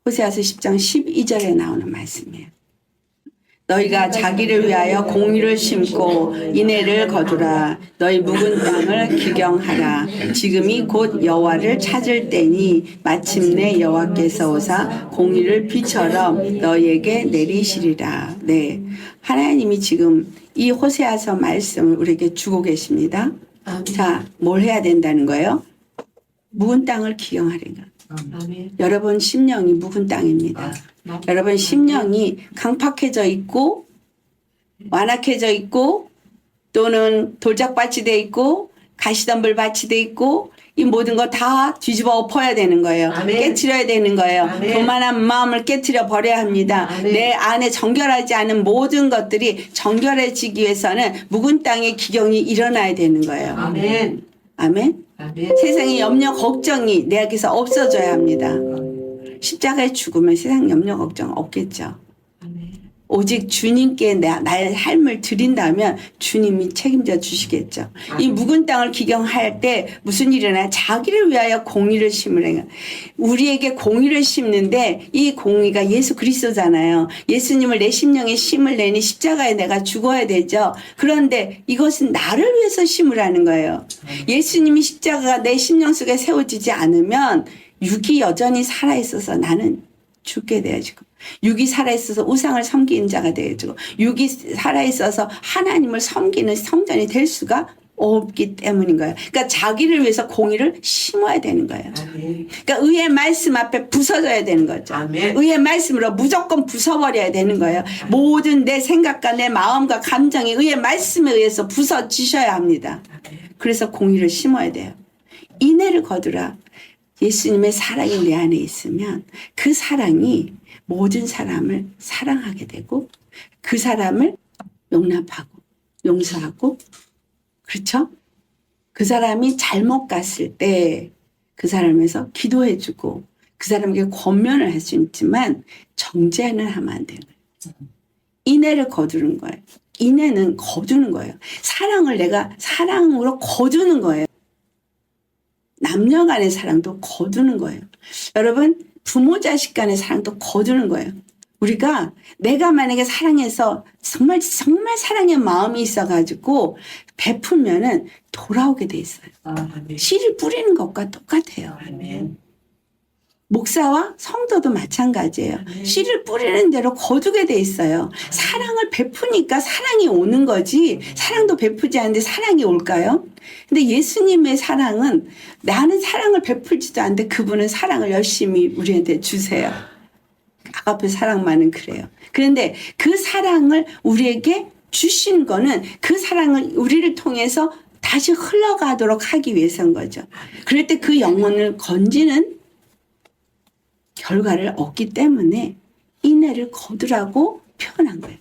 호세아서 10장 12절에 나오는 말씀이에요. 너희가 자기를 위하여 공의를 심고 인애를 거두라. 너희 묵은 땅을 기경하라. 지금이 곧 여호와를 찾을 때니 마침내 여호와께서 오사 공의를 비처럼 너희에게 내리시리라. 네, 하나님이 지금 이 호세아서 말씀을 우리에게 주고 계십니다. 자, 뭘 해야 된다는 거예요? 묵은 땅을 기경하리라. 아멘. 여러분 심령이 묵은 땅입니다. 여러분 심령이 강팍해져 있고 완악해져 있고 또는 돌짝밭이 돼 있고 가시덤불밭이 돼 있고 이 모든 거 다 뒤집어 엎어야 되는 거예요. 아멘. 깨트려야 되는 거예요. 아멘. 교만한 마음을 깨트려 버려야 합니다. 아멘. 내 안에 정결하지 않은 모든 것들이 정결해지기 위해서는 묵은 땅의 기경이 일어나야 되는 거예요. 아멘. 아멘. 아멘. 세상의 염려 걱정이 내 안에서 없어져야 합니다. 십자가에 죽으면 세상 염려 걱정 없겠죠. 아멘. 오직 주님께 나의 삶을 드린다면 주님이 책임져 주시겠죠. 이 묵은 땅을 기경할 때 무슨 일이 일어나요? 자기를 위하여 공의를 심으래요. 우리에게 공의를 심는데 이 공의가 예수 그리스도잖아요. 예수님을 내 심령에 심을 내니 십자가에 내가 죽어야 되죠. 그런데 이것은 나를 위해서 심으라는 거예요. 예수님이 십자가가 내 심령 속에 세워지지 않으면 육이 여전히 살아있어서 나는 죽게 되어지고 육이 살아있어서 우상을 섬기는 자가 되어지고 육이 살아있어서 하나님을 섬기는 성전이 될 수가 없기 때문인 거예요. 그러니까 자기를 위해서 공의를 심어야 되는 거예요. 아멘. 그러니까 의의 말씀 앞에 부서져야 되는 거죠. 아멘. 의의 말씀으로 무조건 부숴버려야 되는 거예요. 모든 내 생각과 내 마음과 감정이 의의 말씀에 의해서 부서지셔야 합니다. 그래서 공의를 심어야 돼요. 인애를 거두라. 예수님의 사랑이 내 안에 있으면 그 사랑이 모든 사람을 사랑하게 되고 그 사람을 용납하고 용서하고 그렇죠? 그 사람이 잘못 갔을 때 그 사람에서 기도해주고 그 사람에게 권면을 할 수 있지만 정죄는 하면 안 되는 거예요. 인애를 거두는 거예요. 인애는 거두는 거예요. 사랑을 내가 사랑으로 거두는 거예요. 남녀 간의 사랑도 거두는 거예요. 여러분 부모 자식 간의 사랑도 거두는 거예요. 우리가 내가 만약에 사랑해서 정말 사랑의 마음이 있어가지고 베풀면은 돌아오게 돼 있어요. 아멘. 씨를 뿌리는 것과 똑같아요. 아멘. 목사와 성도도 마찬가지예요. 씨를 뿌리는 대로 거두게 돼 있어요. 사랑을 베푸니까 사랑이 오는 거지, 사랑도 베푸지 않는데 사랑이 올까요? 근데 예수님의 사랑은 나는 사랑을 베풀지도 않는데 그분은 사랑을 열심히 우리한테 주세요. 아가페 사랑만은 그래요. 그런데 그 사랑을 우리에게 주신 거는 그 사랑을 우리를 통해서 다시 흘러가도록 하기 위해서인 거죠. 그럴 때 그 영혼을 건지는 결과를 얻기 때문에 인내를 거두라고 표현한 거예요.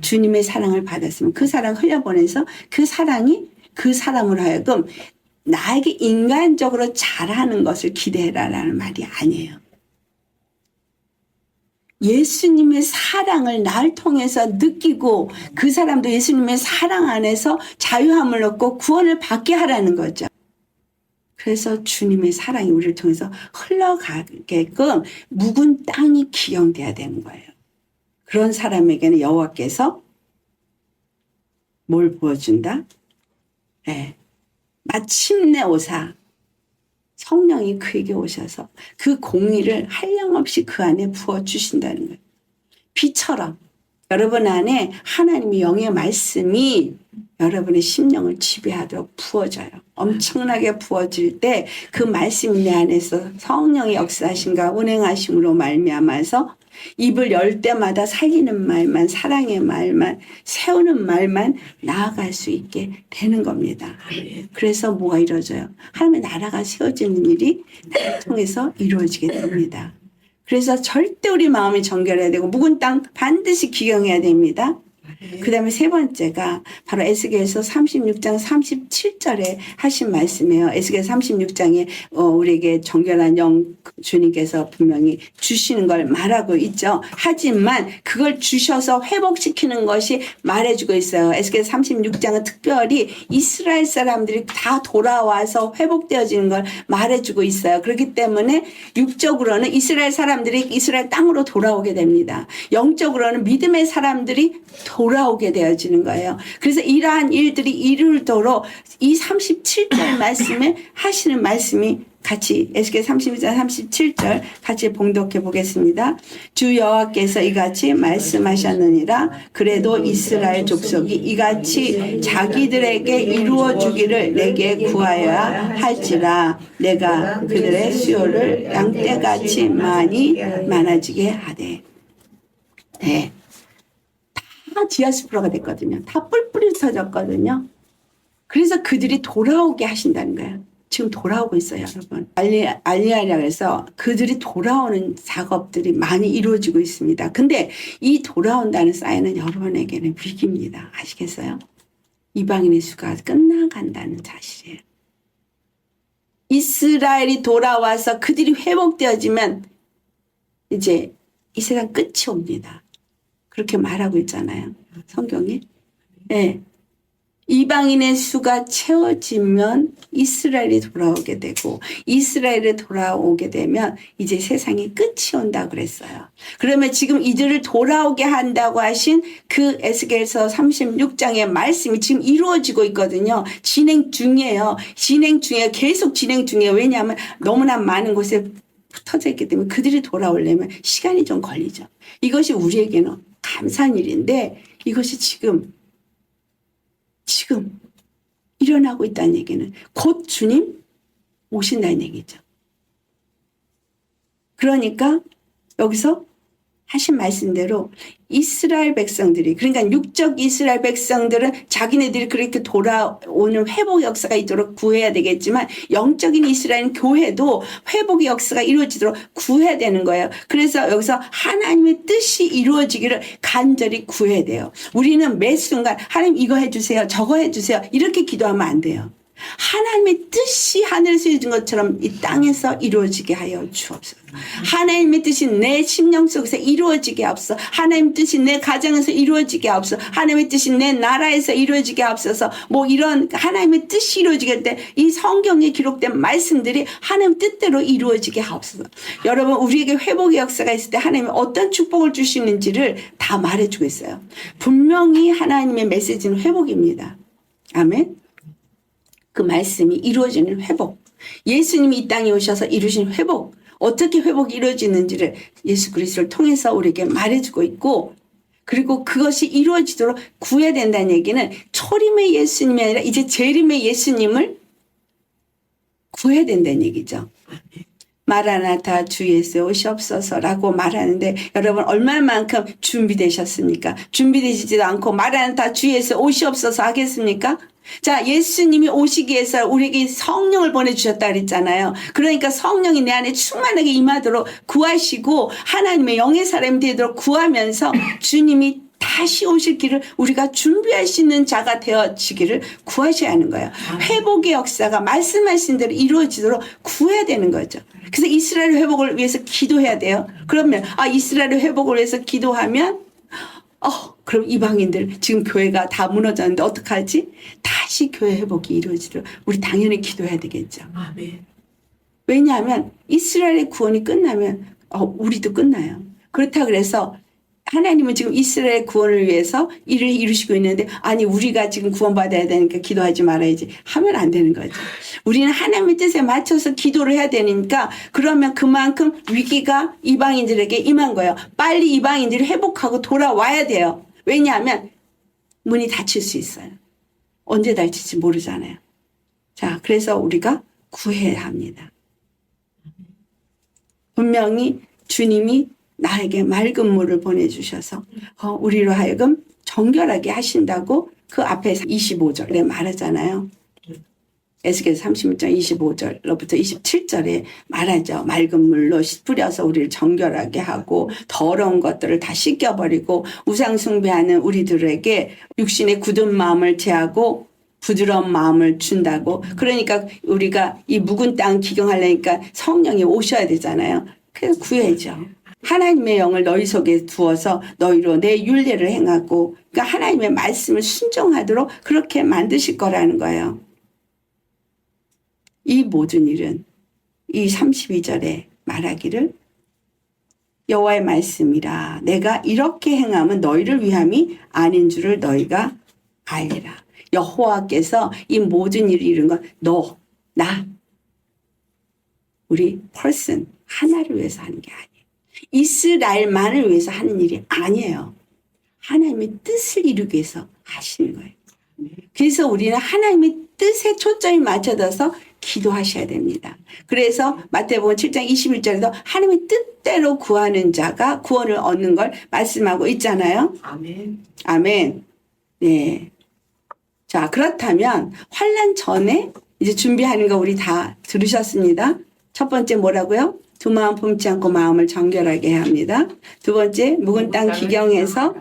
주님의 사랑을 받았으면 그 사랑 흘려보내서 그 사랑이 그 사람으로 하여금 나에게 인간적으로 잘하는 것을 기대해라라는 말이 아니에요. 예수님의 사랑을 날 통해서 느끼고 그 사람도 예수님의 사랑 안에서 자유함을 얻고 구원을 받게 하라는 거죠. 그래서 주님의 사랑이 우리를 통해서 흘러가게끔 묵은 땅이 기용돼야 되는 거예요. 그런 사람에게는 여호와께서 뭘 부어준다? 네. 마침내 오사 성령이 그에게 오셔서 그 공의를 한량없이 그 안에 부어주신다는 거예요. 비처럼 여러분 안에 하나님의 영의 말씀이 여러분의 심령을 지배하도록 부어져요. 엄청나게 부어질 때 그 말씀이 내 안에서 성령의 역사하심과 운행하심으로 말미암아서 입을 열 때마다 살리는 말만, 사랑의 말만, 세우는 말만 나아갈 수 있게 되는 겁니다. 그래서 뭐가 이루어져요? 하나님의 나라가 세워지는 일이 나를 통해서 이루어지게 됩니다. 그래서 절대 우리 마음이 정결해야 되고 묵은 땅 반드시 기경해야 됩니다. 그 다음에 세 번째가 바로 에스겔서 36장 37절에 하신 말씀이에요. 에스겔 36장에 우리에게 정결한 영 주님께서 분명히 주시는 걸 말하고 있죠. 하지만 그걸 주셔서 회복시키는 것이 말해주고 있어요. 에스겔 36장은 특별히 이스라엘 사람들이 다 돌아와서 회복되어지는 걸 말해주고 있어요. 그렇기 때문에 육적으로는 이스라엘 사람들이 이스라엘 땅으로 돌아오게 됩니다. 영적으로는 믿음의 사람들이 돌아오게 되어지는 거예요. 그래서 이러한 일들이 이루도록 이 37절 말씀에 하시는 말씀이 같이 에스겔 32장 37절 같이 봉독해 보겠습니다. 주 여호와께서 이같이 말씀하셨느니라. 그래도 이스라엘 족속이 이같이 자기들에게 이루어 주기를 내게 구하여야 할지라. 내가 그들의 수요를 양떼같이 많아지게 하되. 네. 다 디아스포라가 됐거든요. 다 뿔뿔이 흩어졌거든요. 그래서 그들이 돌아오게 하신다는 거예요. 지금 돌아오고 있어요, 여러분. 알리아라 그래서 그들이 돌아오는 작업들이 많이 이루어지고 있습니다. 근데 이 돌아온다는 사인은 여러분에게는 위기입니다. 아시겠어요? 이방인의 수가 끝나간다는 사실이에요. 이스라엘이 돌아와서 그들이 회복되어지면 이제 이 세상 끝이 옵니다. 그렇게 말하고 있잖아요. 성경에. 네. 이방인의 수가 채워지면 이스라엘이 돌아오게 되고 이스라엘이 돌아오게 되면 이제 세상이 끝이 온다고 그랬어요. 그러면 지금 이들을 돌아오게 한다고 하신 그 에스겔서 36장의 말씀이 지금 이루어지고 있거든요. 진행 중이에요. 계속 진행 중이에요. 왜냐하면 너무나 많은 곳에 흩어져 있기 때문에 그들이 돌아오려면 시간이 좀 걸리죠. 이것이 우리에게는 감사한 일인데 이것이 지금 일어나고 있다는 얘기는 곧 주님 오신다는 얘기죠. 그러니까 여기서 하신 말씀대로 이스라엘 백성들이, 그러니까 육적 이스라엘 백성들은 자기네들이 그렇게 돌아오는 회복의 역사가 있도록 구해야 되겠지만 영적인 이스라엘 교회도 회복의 역사가 이루어지도록 구해야 되는 거예요. 그래서 여기서 하나님의 뜻이 이루어지기를 간절히 구해야 돼요. 우리는 매 순간 하나님 이거 해주세요, 저거 해주세요 이렇게 기도하면 안 돼요. 하나님의 뜻이 하늘에서 이루어진 것처럼 이 땅에서 이루어지게 하여 주옵소서. 하나님의 뜻이 내 심령 속에서 이루어지게 하옵소서. 하나님의 뜻이 내 가정에서 이루어지게 하옵소서. 하나님의 뜻이 내 나라에서 이루어지게 하옵소서. 뭐 이런 하나님의 뜻이 이루어지게 할 때 이 성경에 기록된 말씀들이 하나님 뜻대로 이루어지게 하옵소서. 여러분, 우리에게 회복의 역사가 있을 때 하나님이 어떤 축복을 주시는지를 다 말해주고 있어요. 분명히 하나님의 메시지는 회복입니다. 아멘. 그 말씀이 이루어지는 회복. 예수님이 이 땅에 오셔서 이루신 회복. 어떻게 회복이 이루어지는지를 예수 그리스도를 통해서 우리에게 말해주고 있고, 그리고 그것이 이루어지도록 구해야 된다는 얘기는 초림의 예수님이 아니라 이제 재림의 예수님을 구해야 된다는 얘기죠. 마라나타 주 예수 오시옵소서라고 말하는데 여러분 얼마만큼 준비되셨습니까? 준비되시지도 않고 마라나타 주 예수 오시옵소서 하겠습니까? 자, 예수님이 오시기 위해서 우리에게 성령을 보내주셨다 그랬잖아요. 그러니까 성령이 내 안에 충만하게 임하도록 구하시고 하나님의 영의 사람이 되도록 구하면서 주님이 다시 오실 길을 우리가 준비할 수 있는 자가 되어지기를 구하셔야 하는 거예요. 회복의 역사가 말씀하신 대로 이루어지도록 구해야 되는 거죠. 그래서 이스라엘 회복을 위해서 기도해야 돼요. 그러면 이스라엘 회복을 위해서 기도하면 그럼 이방인들 지금 교회가 다 무너졌는데 어떡하지? 다시 교회 회복이 이루어지도록 우리 당연히 기도해야 되겠죠. 아멘. 왜냐하면 이스라엘의 구원이 끝나면 우리도 끝나요. 그렇다 그래서 하나님은 지금 이스라엘 구원을 위해서 일을 이루시고 있는데 우리가 지금 구원받아야 되니까 기도하지 말아야지 하면 안 되는 거죠. 우리는 하나님의 뜻에 맞춰서 기도를 해야 되니까 그러면 그만큼 위기가 이방인들에게 임한 거예요. 빨리 이방인들이 회복하고 돌아와야 돼요. 왜냐하면 문이 닫힐 수 있어요. 언제 닫힐지 모르잖아요. 자, 그래서 우리가 구해야 합니다. 분명히 주님이 나에게 맑은 물을 보내주셔서 우리로 하여금 정결하게 하신다고 그 앞에서 25절에 말하잖아요. 에스겔서 36장 25절로부터 27절에 말하죠. 맑은 물로 뿌려서 우리를 정결하게 하고 더러운 것들을 다 씻겨버리고 우상 숭배하는 우리들에게 육신의 굳은 마음을 제하고 부드러운 마음을 준다고. 그러니까 우리가 이 묵은 땅 기경하려니까 성령이 오셔야 되잖아요. 그래서 구해야죠. 하나님의 영을 너희 속에 두어서 너희로 내 율례를 행하고, 그러니까 하나님의 말씀을 순종하도록 그렇게 만드실 거라는 거예요. 이 모든 일은 이 32절에 말하기를 여호와의 말씀이라 내가 이렇게 행함은 너희를 위함이 아닌 줄을 너희가 알리라. 여호와께서 이 모든 일을 이룬 건 너, 나, 우리 person 하나를 위해서 하는 게 아니에요. 이스라엘만을 위해서 하는 일이 아니에요. 하나님의 뜻을 이루기 위해서 하시는 거예요. 그래서 우리는 하나님의 뜻에 초점이 맞춰져서 기도하셔야 됩니다. 그래서 마태복음 7장 21절에도 하나님의 뜻대로 구하는 자가 구원을 얻는 걸 말씀하고 있잖아요. 아멘. 아멘. 네. 자, 그렇다면 환난 전에 이제 준비하는 거 우리 다 들으셨습니다. 첫 번째 뭐라고요? 두 마음 품지 않고 마음을 정결하게 해야 합니다. 두 번째, 묵은 땅 기경에서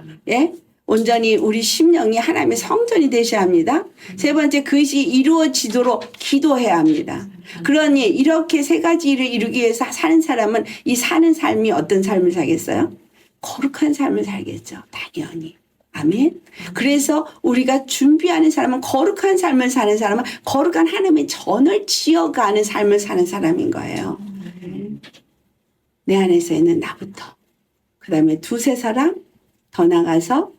온전히 우리 심령이 하나님의 성전이 되셔야 합니다. 세 번째, 그것이 이루어지도록 기도해야 합니다. 그러니 이렇게 세 가지 일을 이루기 위해서 사는 사람은 이 사는 삶이 어떤 삶을 살겠어요? 거룩한 삶을 살겠죠. 당연히. 아멘. 그래서 우리가 준비하는 사람은 거룩한 삶을 사는 사람은 거룩한 하나님의 전을 지어가는 삶을 사는 사람인 거예요. 내 안에서 있는 나부터. 그 다음에 두세 사람 더 나가서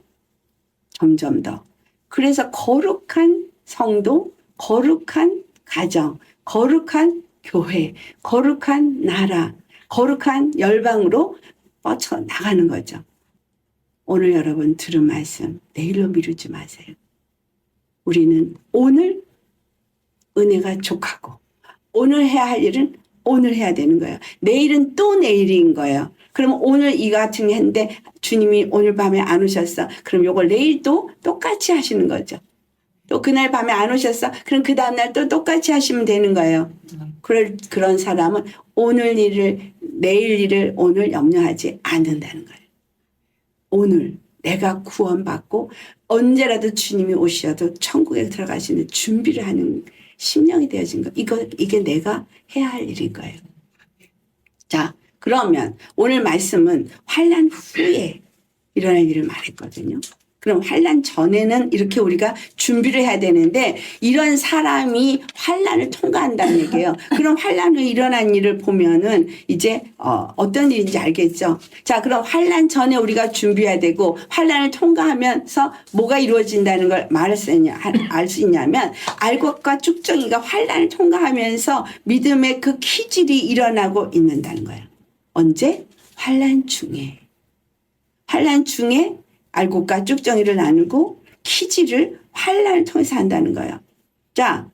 점점 더. 그래서 거룩한 성도, 거룩한 가정, 거룩한 교회, 거룩한 나라, 거룩한 열방으로 뻗쳐 나가는 거죠. 오늘 여러분 들은 말씀 내일로 미루지 마세요. 우리는 오늘 은혜가 족하고 오늘 해야 할 일은 오늘 해야 되는 거예요. 내일은 또 내일인 거예요. 그럼 오늘 이 같은 게 했는데 주님이 오늘 밤에 안 오셨어. 그럼 요걸 내일 또 똑같이 하시는 거죠. 또 그날 밤에 안 오셨어. 그럼 그 다음날 또 똑같이 하시면 되는 거예요. 그런 사람은 오늘 일을 내일 일을 오늘 염려하지 않는다는 거예요. 오늘 내가 구원받고 언제라도 주님이 오셔도 천국에 들어가시는 준비를 하는 심령이 되어진 거. 이게 내가 해야 할 일인 거예요. 자, 그러면 오늘 말씀은 환난 후에 일어날 일을 말했거든요. 그럼 환난 전에는 이렇게 우리가 준비를 해야 되는데 이런 사람이 환난을 통과한다는 얘기예요. 그럼 환난 후에 일어난 일을 보면은 이제 어떤 일인지 알겠죠. 자, 그럼 환난 전에 우리가 준비해야 되고 환난을 통과하면서 뭐가 이루어진다는 걸 알 수 있냐면 알곡과 쭉정이가 환난을 통과하면서 믿음의 그 기질이 일어나고 있는다는 거예요. 언제? 환난 중에. 환난 중에 알곡과 쭉정이를 나누고 키지를 환난을 통해서 한다는 거예요. 자,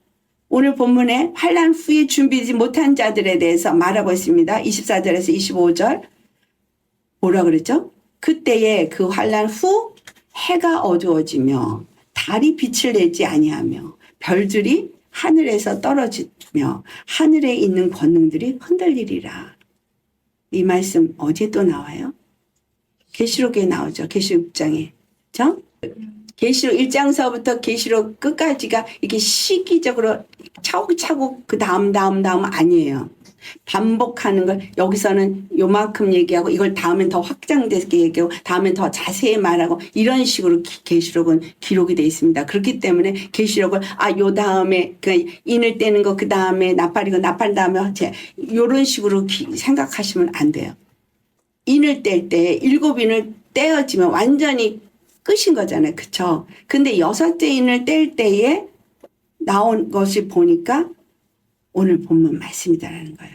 오늘 본문에 환난 후에 준비되지 못한 자들에 대해서 말하고 있습니다. 24절에서 25절. 뭐라 그랬죠? 그때에 그 환난 후 해가 어두워지며 달이 빛을 내지 아니하며 별들이 하늘에서 떨어지며 하늘에 있는 권능들이 흔들리리라. 이 말씀 어디에 또 나와요? 계시록에 나오죠. 계시록 6장에. 그렇죠? 계시록 1장서부터 계시록 끝까지가 이렇게 시기적으로 차곡차곡 그 다음 아니에요. 반복하는 걸 여기서는 요만큼 얘기하고 이걸 다음엔 더 확장되게 얘기하고 다음엔 더 자세히 말하고 이런 식으로 계시록은 기록이 되어 있습니다. 그렇기 때문에 계시록을 요 다음에 그 인을 떼는 거 그 다음에 나팔이고 나팔 다음에 이런 식으로 생각하시면 안 돼요. 인을 뗄 때 7인을 떼어지면 완전히 끝인 거잖아요. 그쵸? 근데 6째 인을 뗄 때에 나온 것을 보니까 오늘 본문 말씀이다라는 거예요.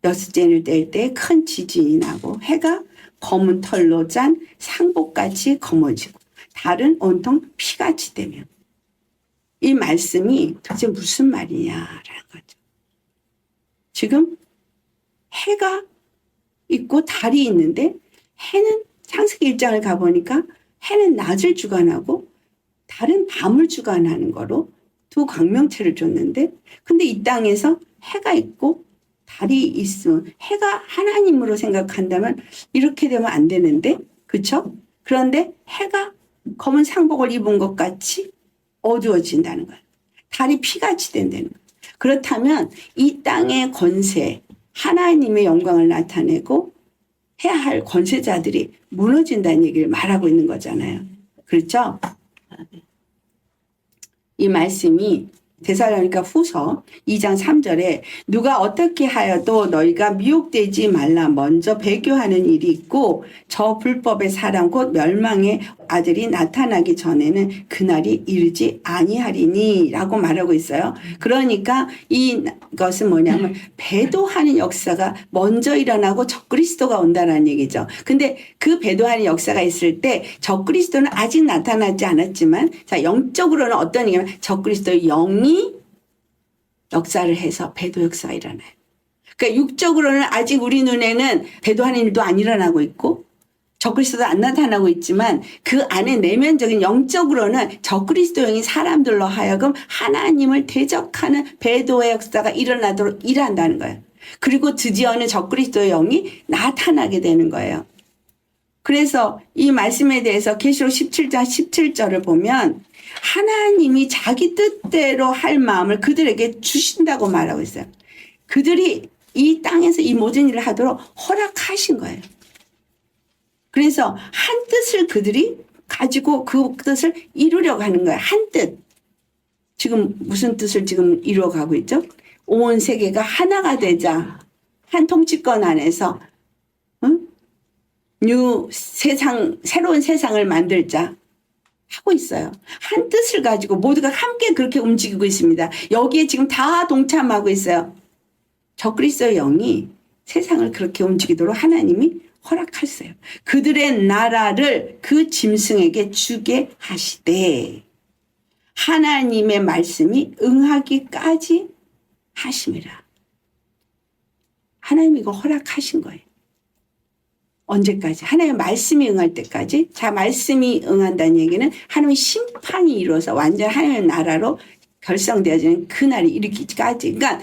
6째 인을 뗄 때 큰 지진이 나고 해가 검은 털로 짠 상복같이 검어지고 달은 온통 피같이 되며 이 말씀이 도대체 무슨 말이냐라는 거죠. 지금 해가 있고 달이 있는데 해는 창세기 1장을 가보니까 해는 낮을 주관하고 달은 밤을 주관하는 거로 두 광명체를 줬는데 근데 이 땅에서 해가 있고 달이 있으면 해가 하나님으로 생각한다면 이렇게 되면 안 되는데 그렇죠? 그런데 해가 검은 상복을 입은 것 같이 어두워진다는 거예요. 달이 피같이 된다는 거예요. 그렇다면 이 땅의 권세 하나님의 영광을 나타내고 해야 할 권세자들이 무너진다는 얘기를 말하고 있는 거잖아요. 그렇죠? 이 말씀이 데살로니가 후서 2장 3절에 누가 어떻게 하여도 너희가 미혹되지 말라 먼저 배교하는 일이 있고 저 불법의 사람 곧 멸망의 아들이 나타나기 전에는 그날이 이르지 아니하리니 라고 말하고 있어요. 그러니까 이것은 뭐냐면 배도하는 역사가 먼저 일어나고 적그리스도가 온다는 얘기죠. 근데 그 배도하는 역사가 있을 때 적그리스도는 아직 나타나지 않았지만 자 영적으로는 어떤 얘기냐면 적그리스도의 영이 역사를 해서 배도 역사가 일어나요. 그러니까 육적으로는 아직 우리 눈에는 배도하는 일도 안 일어나고 있고 적그리스도도 안 나타나고 있지만 그 안에 내면적인 영적으로는 적그리스도 영이 사람들로 하여금 하나님을 대적하는 배도의 역사가 일어나도록 일한다는 거예요. 그리고 드디어는 적그리스도의 영이 나타나게 되는 거예요. 그래서 이 말씀에 대해서 계시록 17장 17절을 보면 하나님이 자기 뜻대로 할 마음을 그들에게 주신다고 말하고 있어요. 그들이 이 땅에서 이 모든 일을 하도록 허락하신 거예요. 그래서 한 뜻을 그들이 가지고 그 뜻을 이루려고 하는 거예요. 한 뜻. 지금 무슨 뜻을 지금 이루어가고 있죠? 온 세계가 하나가 되자. 한 통치권 안에서 새로운 세상을 만들자 하고 있어요. 한 뜻을 가지고 모두가 함께 그렇게 움직이고 있습니다. 여기에 지금 다 동참하고 있어요. 적그리스도의 영이 세상을 그렇게 움직이도록 하나님이 허락하세요. 그들의 나라를 그 짐승에게 주게 하시되 하나님의 말씀이 응하기까지 하심이라. 하나님이 이거 허락하신 거예요. 언제까지? 하나님의 말씀이 응할 때까지. 자, 말씀이 응한다는 얘기는 하나님의 심판이 이루어서 완전 하나님의 나라로 결성되어지는 그날이 이르기까지. 그러니까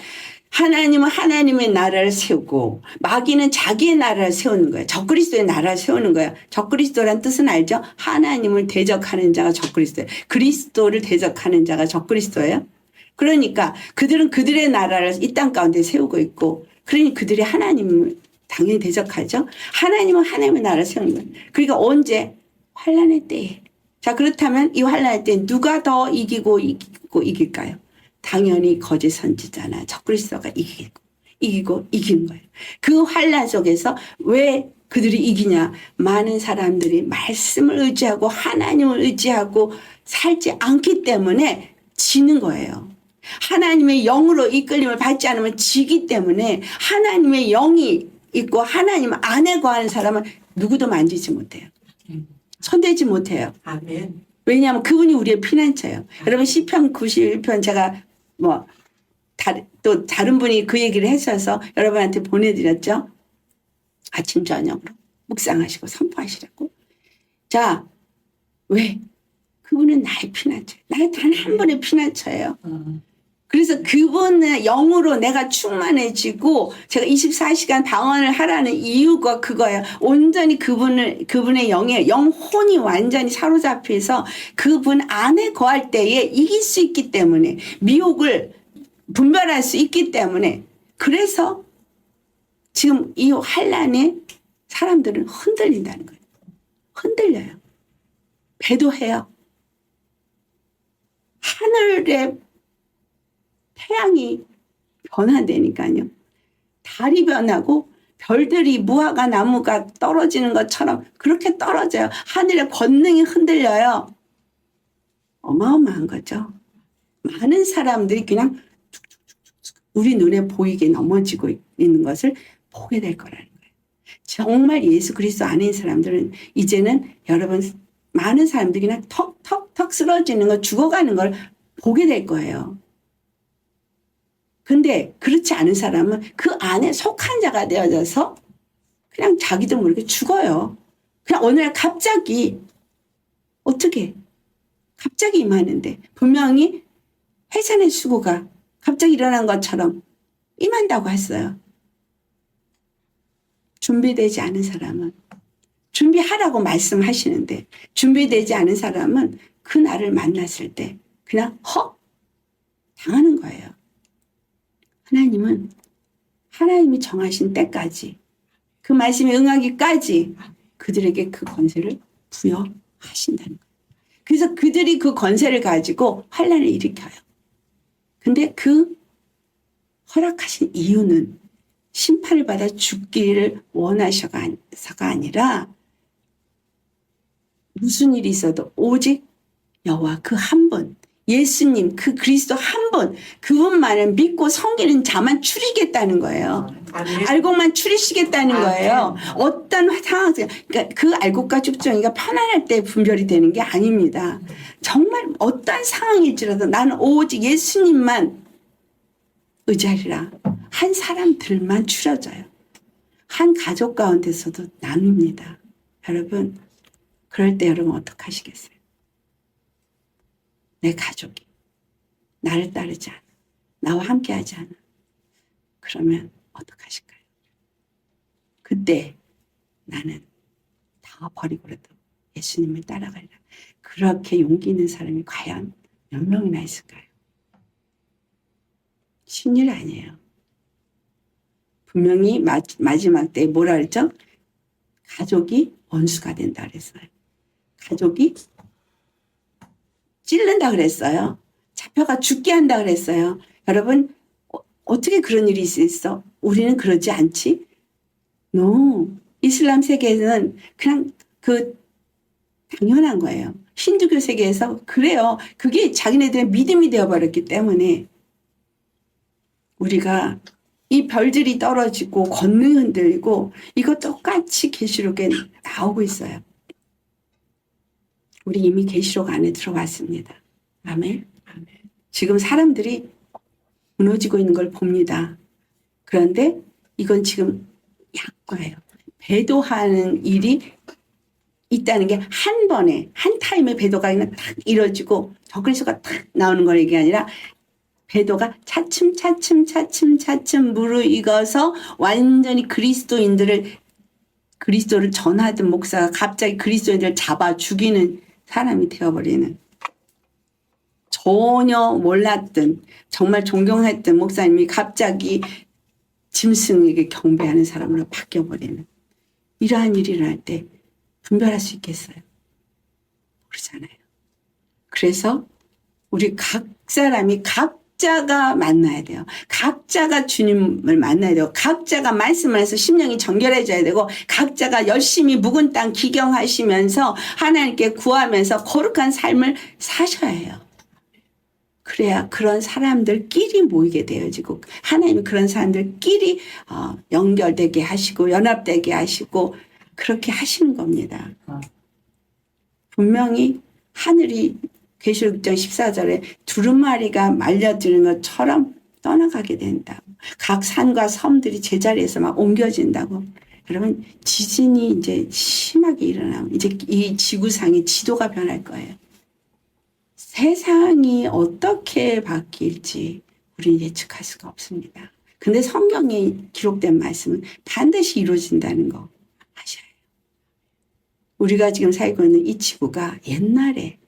하나님은 하나님의 나라를 세우고 마귀는 자기의 나라를 세우는 거예요. 적그리스도의 나라를 세우는 거예요. 적그리스도란 뜻은 알죠? 하나님을 대적하는 자가 적그리스도예요. 그리스도를 대적하는 자가 적그리스도예요. 그러니까 그들은 그들의 나라를 이 땅 가운데 세우고 있고 그러니 그들이 하나님을 당연히 대적하죠. 하나님은 하나님의 나라를 세우는 거예요. 그러니까 언제? 환난의 때에 자, 그렇다면 이 환란할 때 누가 더 이길까요? 당연히 거짓 선지자나 적그리스도가 이기고 이기는 거예요. 그 환란 속에서 왜 그들이 이기냐? 많은 사람들이 말씀을 의지하고 하나님을 의지하고 살지 않기 때문에 지는 거예요. 하나님의 영으로 이끌림을 받지 않으면 지기 때문에 하나님의 영이 있고 하나님 안에 거하는 사람은 누구도 만지지 못해요. 손대지 못해요. 아멘. 왜냐하면 그분이 우리의 피난처예요. 여러분 시편 91편 제가 또 다른 분이 그 얘기를 해주셔서 여러분한테 보내드렸죠. 아침 저녁으로 묵상하시고 선포하시라고. 자, 왜? 그분은 나의 피난처예요. 나의 단 한 분의 피난처예요. 그래서 그분의 영으로 내가 충만해지고 제가 24시간 방언을 하라는 이유가 그거예요. 온전히 그분의 영혼이 완전히 사로잡혀서 그분 안에 거할 때에 이길 수 있기 때문에 미혹을 분별할 수 있기 때문에 그래서 지금 이 환란에 사람들은 흔들린다는 거예요. 흔들려요. 배도해요. 하늘의 태양이 변화되니까요. 달이 변하고 별들이 무화과 나무가 떨어지는 것처럼 그렇게 떨어져요. 하늘의 권능이 흔들려요. 어마어마한 거죠. 많은 사람들이 그냥 우리 눈에 보이게 넘어지고 있는 것을 보게 될 거라는 거예요. 정말 예수 그리스도 안에 있는 사람들은 이제는 여러분 많은 사람들이 그냥 턱턱턱 쓰러지는 거 죽어가는 걸 보게 될 거예요. 근데 그렇지 않은 사람은 그 안에 속한 자가 되어져서 그냥 자기도 모르게 죽어요. 그냥 어느 날 갑자기 어떻게 갑자기 임하는데 분명히 해산의 수고가 갑자기 일어난 것처럼 임한다고 했어요. 준비되지 않은 사람은 준비하라고 말씀하시는데 준비되지 않은 사람은 그 날을 만났을 때 그냥 당하는 거예요. 하나님은 하나님이 정하신 때까지 그 말씀에 응하기까지 그들에게 그 권세를 부여하신다는 거예요. 그래서 그들이 그 권세를 가지고 환란을 일으켜요. 근데 그 허락하신 이유는 심판을 받아 죽기를 원하셔가 아니라 무슨 일이 있어도 오직 여호와 그 한 분, 예수님 그 그리스도 한 분, 그분만을 믿고 섬기는 자만 추리겠다는 거예요. 아멘. 알곡만 추리시겠다는 거예요. 어떤 상황, 그러니까 그 알곡과 쭉정이가 편안할 때 분별이 되는 게 아닙니다. 정말 어떤 상황일지라도 나는 오직 예수님만 의지하리라. 한 사람들만 추려져요. 한 가족 가운데서도 나눕니다. 여러분, 그럴 때 여러분 어떡하시겠어요? 내 가족이 나를 따르지 않아. 나와 함께 하지 않아. 그러면 어떡하실까요? 그때 나는 다 버리고라도 예수님을 따라가리라. 그렇게 용기 있는 사람이 과연 몇 명이나 있을까요? 쉬운 일 아니에요. 분명히 마지막 때 뭐라 그랬죠? 가족이 원수가 된다 그랬어요. 가족이 찔른다 그랬어요. 잡혀가 죽게 한다 그랬어요. 여러분 어떻게 그런 일이 있어? 우리는 그러지 않지? No. 이슬람 세계에는 그냥 당연한 거예요. 힌두교 세계에서 그래요. 그게 자기네들의 믿음이 되어버렸기 때문에 우리가 이 별들이 떨어지고 권능이 흔들리고 이거 똑같이 계시록에 나오고 있어요. 우리 이미 계시록 안에 들어왔습니다. 아멘. 아멘. 지금 사람들이 무너지고 있는 걸 봅니다. 그런데 이건 지금 약과예요. 배도하는 일이 있다는 게 한 번에 한 타임에 배도가 그냥 탁 이루어지고 적그리스도가 탁 나오는 거 얘기 아니라 배도가 차츰 무르익어서 완전히 그리스도를 전하던 목사가 갑자기 그리스도인들을 잡아 죽이는 사람이 되어버리는, 전혀 몰랐던 정말 존경했던 목사님이 갑자기 짐승에게 경배하는 사람으로 바뀌어버리는 이러한 일이 일어날 때 분별할 수 있겠어요? 그러잖아요. 그래서 우리 각 사람이 각자가 만나야 돼요. 각자가 주님을 만나야 되고 각자가 말씀을 해서 심령이 정결해져야 되고 각자가 열심히 묵은 땅 기경하시면서 하나님께 구하면서 거룩한 삶을 사셔야 해요. 그래야 그런 사람들끼리 모이게 되어지고 하나님이 그런 사람들끼리 연결되게 하시고 연합되게 하시고 그렇게 하시는 겁니다. 분명히 하늘이 계시록 6장 14절에 두루마리가 말려드는 것처럼 떠나가게 된다고. 각 산과 섬들이 제자리에서 막 옮겨진다고. 여러분 지진이 이제 심하게 일어나면 이제 이 지구상의 지도가 변할 거예요. 세상이 어떻게 바뀔지 우리는 예측할 수가 없습니다. 근데 성경에 기록된 말씀은 반드시 이루어진다는 거 아셔야 해요. 우리가 지금 살고 있는 이 지구가 옛날에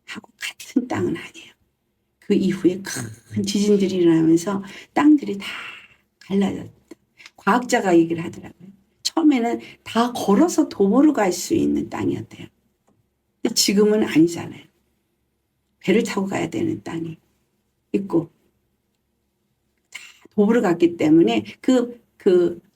하고 같은 땅은 아니에요. 그 이후에 큰 지진들이 일어나면서 땅들이 다 갈라졌다. 과학자가 얘기를 하더라고요. 처음에는 다 걸어서 도보로 갈 수 있는 땅이었대요. 근데 지금은 아니잖아요. 배를 타고 가야 되는 땅이 있고 다 도보로 갔기 때문에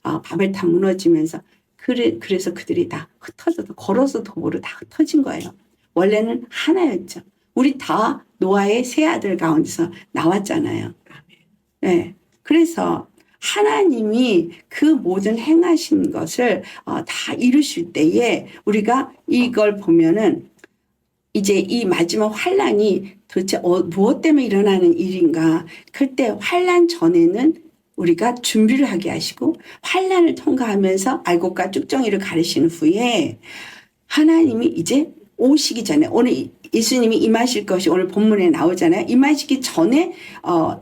바벨탑 무너지면서 그래서 그들이 다 흩어져서 걸어서 도보로 다 흩어진 거예요. 원래는 하나였죠. 우리 다 노아의 세 아들 가운데서 나왔잖아요. 네. 그래서 하나님이 그 모든 행하신 것을 다 이루실 때에 우리가 이걸 보면은 이제 이 마지막 환란이 도대체 무엇 때문에 일어나는 일인가? 그때 환란 전에는 우리가 준비를 하게 하시고 환란을 통과하면서 알곡과 쭉정이를 가르신 후에 하나님이 이제 오시기 전에 오늘 예수님이 임하실 것이 오늘 본문에 나오잖아요. 임하시기 전에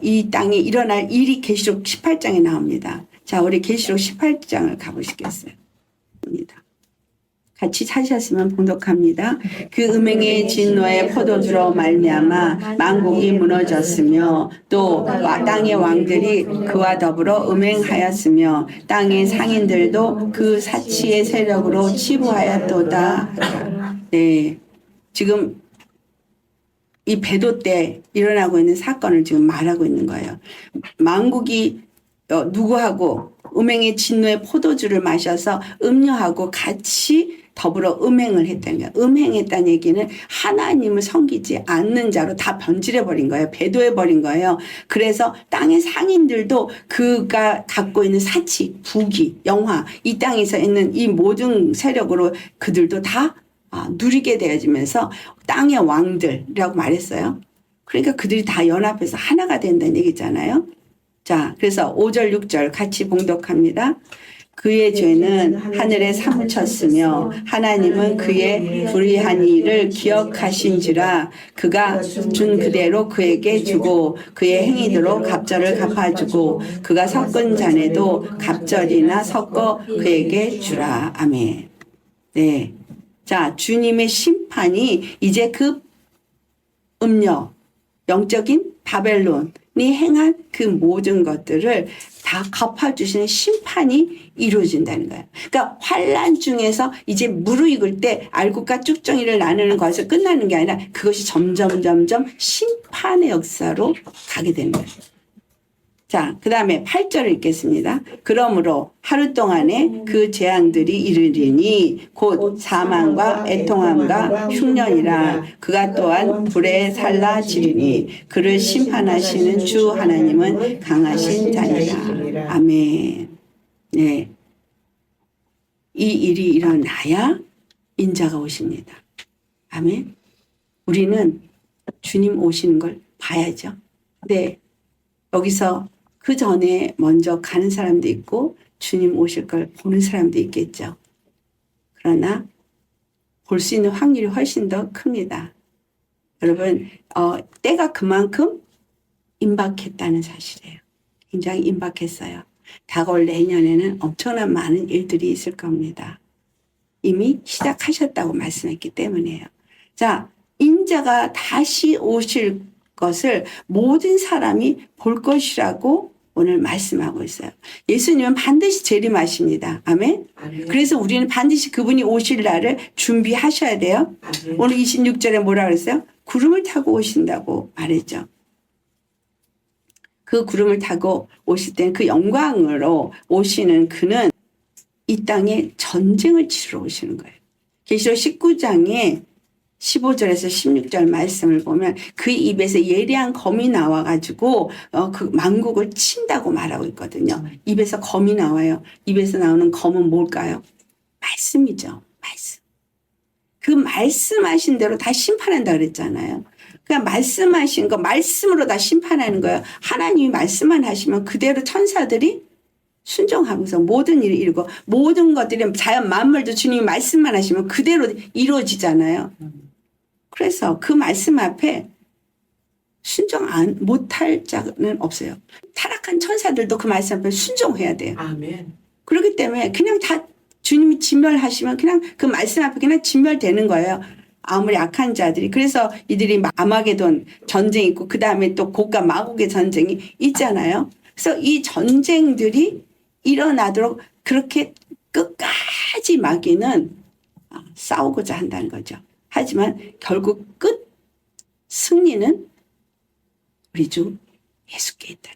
이 땅에 일어날 일이 계시록 18장에 나옵니다. 자, 우리 계시록 18장을 가보시겠어요? 같이 찾으셨으면 봉독합니다. 그 음행의 진노의 포도주로 말미암아 만국이 무너졌으며 또 땅의 왕들이 그와 더불어 음행하였으며 땅의 상인들도 그 사치의 세력으로 치부하였도다. 네, 지금 이 배도 때 일어나고 있는 사건을 지금 말하고 있는 거예요. 만국이 누구하고 음행의 진노의 포도주를 마셔서 음료하고 같이 더불어 음행을 했다는 거예요. 음행했다는 얘기는 하나님을 섬기지 않는 자로 다 변질해버린 거예요. 배도해버린 거예요. 그래서 땅의 상인들도 그가 갖고 있는 사치, 부귀, 영화, 이 땅에서 있는 이 모든 세력으로 그들도 다 누리게 되어지면서 땅의 왕들이라고 말했어요. 그러니까 그들이 다 연합해서 하나가 된다는 얘기잖아요. 자, 그래서 5절, 6절 같이 봉독합니다. 그의 죄는 하늘에 사무쳤으며 하나님은 그의 불의한 일을 기억하신지라 그가 준 그대로 그에게 주고 그의 행위대로 갑절을 갚아주고 그가 섞은 잔에도 갑절이나 섞어 그에게 주라. 아멘. 네. 자, 주님의 심판이 이제 그 음녀, 영적인 바벨론이 행한 그 모든 것들을 다 갚아주시는 심판이 이루어진다는 거예요. 그러니까 환란 중에서 이제 무르익을 때 알곡과 쭉정이를 나누는 것에서 끝나는 게 아니라 그것이 점점 심판의 역사로 가게 되는 거예요. 자, 그 다음에 8절을 읽겠습니다. 그러므로 하루 동안에 그 재앙들이 이르리니 곧 사망과 애통함과 흉년이라 그가 또한 불에 살라지리니 그를 심판하시는 주 하나님은 강하신 자니라. 아멘. 네. 이 일이 일어나야 인자가 오십니다. 아멘. 우리는 주님 오시는 걸 봐야죠. 네. 여기서 그 전에 먼저 가는 사람도 있고 주님 오실 걸 보는 사람도 있겠죠. 그러나 볼 수 있는 확률이 훨씬 더 큽니다. 여러분, 때가 그만큼 임박했다는 사실이에요. 굉장히 임박했어요. 다가올 내년에는 엄청난 많은 일들이 있을 겁니다. 이미 시작하셨다고 말씀했기 때문이에요. 자, 인자가 다시 오실 것을 모든 사람이 볼 것이라고 오늘 말씀하고 있어요. 예수님은 반드시 재림하십니다. 아멘. 아멘. 그래서 우리는 반드시 그분이 오실 날을 준비하셔야 돼요. 아멘. 오늘 26절에 뭐라 그랬어요? 구름을 타고 오신다고 말했죠. 그 구름을 타고 오실 때는 그 영광으로 오시는 그는 이 땅에 전쟁을 치르러 오시는 거예요. 계시록 19장에 15절에서 16절 말씀을 보면 그 입에서 예리한 검이 나와가지고 그 만국을 친다고 말하고 있거든요. 입에서 검이 나와요. 입에서 나오는 검은 뭘까요? 말씀이죠. 말씀. 그 말씀하신 대로 다 심판한다 그랬잖아요. 그냥 말씀하신 거 말씀으로 다 심판하는 거예요. 하나님이 말씀만 하시면 그대로 천사들이 순종하면서 모든 일을 이루고 모든 것들이 자연 만물도 주님이 말씀만 하시면 그대로 이루어지잖아요. 그래서 그 말씀 앞에 순종 못할 자는 없어요. 타락한 천사들도 그 말씀 앞에 순종해야 돼요. 아멘. 그렇기 때문에 그냥 다 주님이 진멸하시면 그냥 그 말씀 앞에 그냥 진멸되는 거예요. 아무리 악한 자들이. 그래서 이들이 아마게돈 전쟁이 있고 그 다음에 또 고가 마국의 전쟁이 있잖아요. 그래서 이 전쟁들이 일어나도록 그렇게 끝까지 마귀는 싸우고자 한다는 거죠. 하지만 결국 끝 승리는 우리 주 예수께 있다.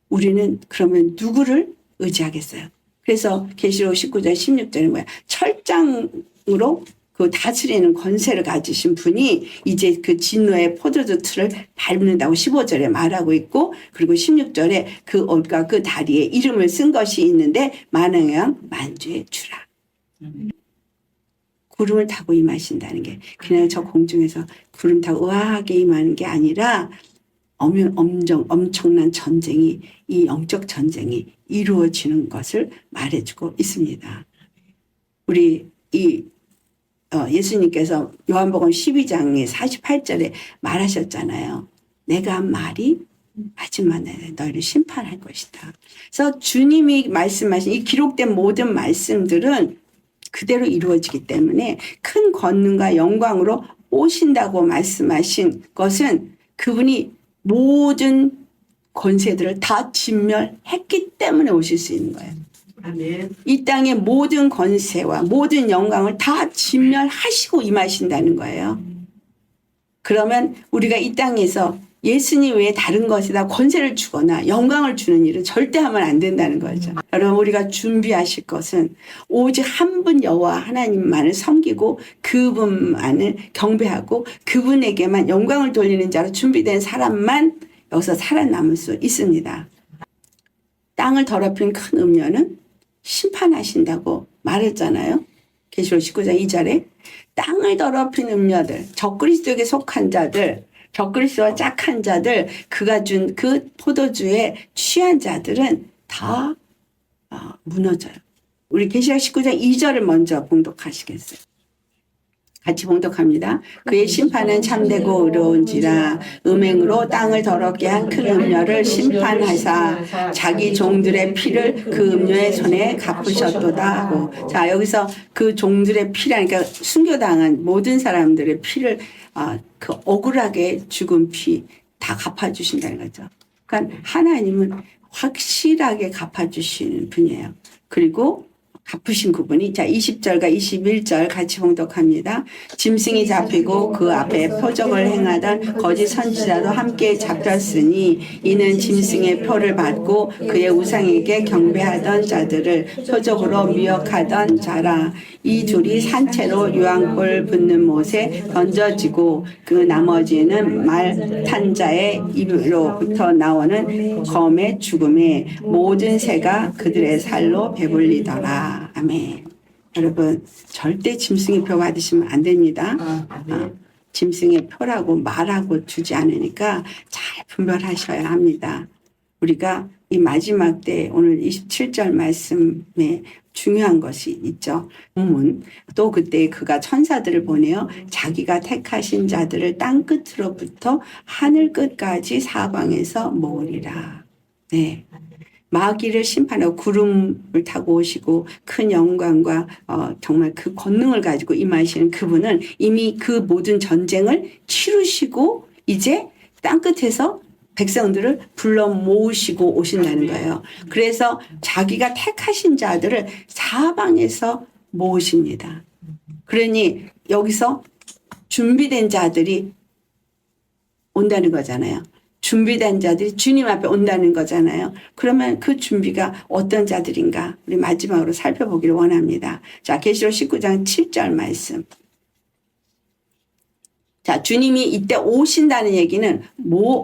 우리는 그러면 누구를 의지하겠어요? 그래서 계시록 19장 16절에 뭐야? 철장으로 그 다스리는 권세를 가지신 분이 이제 그 진노의 포도주 틀을 밟는다고 15절에 말하고 있고, 그리고 16절에 그 옷과 그 다리에 이름을 쓴 것이 있는데 만왕의 만주의 주라. 구름을 타고 임하신다는 게 그냥 저 공중에서 구름 타고 우아하게 임하는 게 아니라 엄청난 전쟁이, 이 영적 전쟁이 이루어지는 것을 말해주고 있습니다. 우리 예수님께서 요한복음 12장의 48절에 말하셨잖아요. 내가 한 말이 마지막 날에 너희를 심판할 것이다. 그래서 주님이 말씀하신 이 기록된 모든 말씀들은 그대로 이루어지기 때문에 큰 권능과 영광으로 오신다고 말씀하신 것은 그분이 모든 권세들을 다 진멸했기 때문에 오실 수 있는 거예요. 아멘. 이 땅의 모든 권세와 모든 영광을 다 진멸하시고 임하신다는 거예요. 그러면 우리가 이 땅에서 예수님 외에 다른 것에다 권세를 주거나 영광을 주는 일은 절대 하면 안 된다는 거죠. 여러분, 우리가 준비하실 것은 오직 한 분 여호와 하나님만을 섬기고 그분만을 경배하고 그분에게만 영광을 돌리는 자로 준비된 사람만 여기서 살아남을 수 있습니다. 땅을 더럽힌 큰 음녀는 심판하신다고 말했잖아요. 계시록 19장 2절에 땅을 더럽힌 음녀들, 적그리스도에게 속한 자들, 적그리스도와 짝한 자들, 그가 준 그 포도주에 취한 자들은 다 무너져요. 우리 계시록 19장 2절을 먼저 봉독하시겠어요? 같이 봉독합니다. 그의 심판은 참되고 의로운지라 음행으로 땅을 더럽게 한 큰 음녀를 심판하사 자기 종들의 피를 그 음녀의 손에 갚으셨도다 하고, 자, 여기서 그 종들의 피라니까 순교당한 모든 사람들의 피를 그 억울하게 죽은 피 다 갚아주신다는 거죠. 그러니까 하나님은 확실하게 갚아주시는 분이에요. 그리고 갚으신 그분이, 자, 20절과 21절 같이 봉독합니다. 짐승이 잡히고 그 앞에 표적을 행하던 거짓 선지자도 함께 잡혔으니 이는 짐승의 표를 받고 그의 우상에게 경배하던 자들을 표적으로 미혹하던 자라. 이 둘이 산채로 유황불 붙는 못에 던져지고 그 나머지는 말 탄 자의 입으로부터 나오는 검의 죽음에 모든 새가 그들의 살로 배불리더라. 아멘. 여러분, 절대 짐승의 표 받으시면 안 됩니다. 아멘. 짐승의 표라고 말하고 주지 않으니까 잘 분별하셔야 합니다. 우리가 이 마지막 때 오늘 27절 말씀에 중요한 것이 있죠. 또 그때 그가 천사들을 보내어 자기가 택하신 자들을 땅 끝으로부터 하늘 끝까지 사방에서 모으리라. 네. 마귀를 심판하고 구름을 타고 오시고 큰 영광과 정말 그 권능을 가지고 임하시는 그분은 이미 그 모든 전쟁을 치르시고 이제 땅끝에서 백성들을 불러 모으시고 오신다는 거예요. 그래서 자기가 택하신 자들을 사방에서 모으십니다. 그러니 여기서 준비된 자들이 온다는 거잖아요. 준비된 자들이 주님 앞에 온다는 거잖아요. 그러면 그 준비가 어떤 자들인가 우리 마지막으로 살펴보기를 원합니다. 자, 계시록 19장 7절 말씀. 자, 주님이 이때 오신다는 얘기는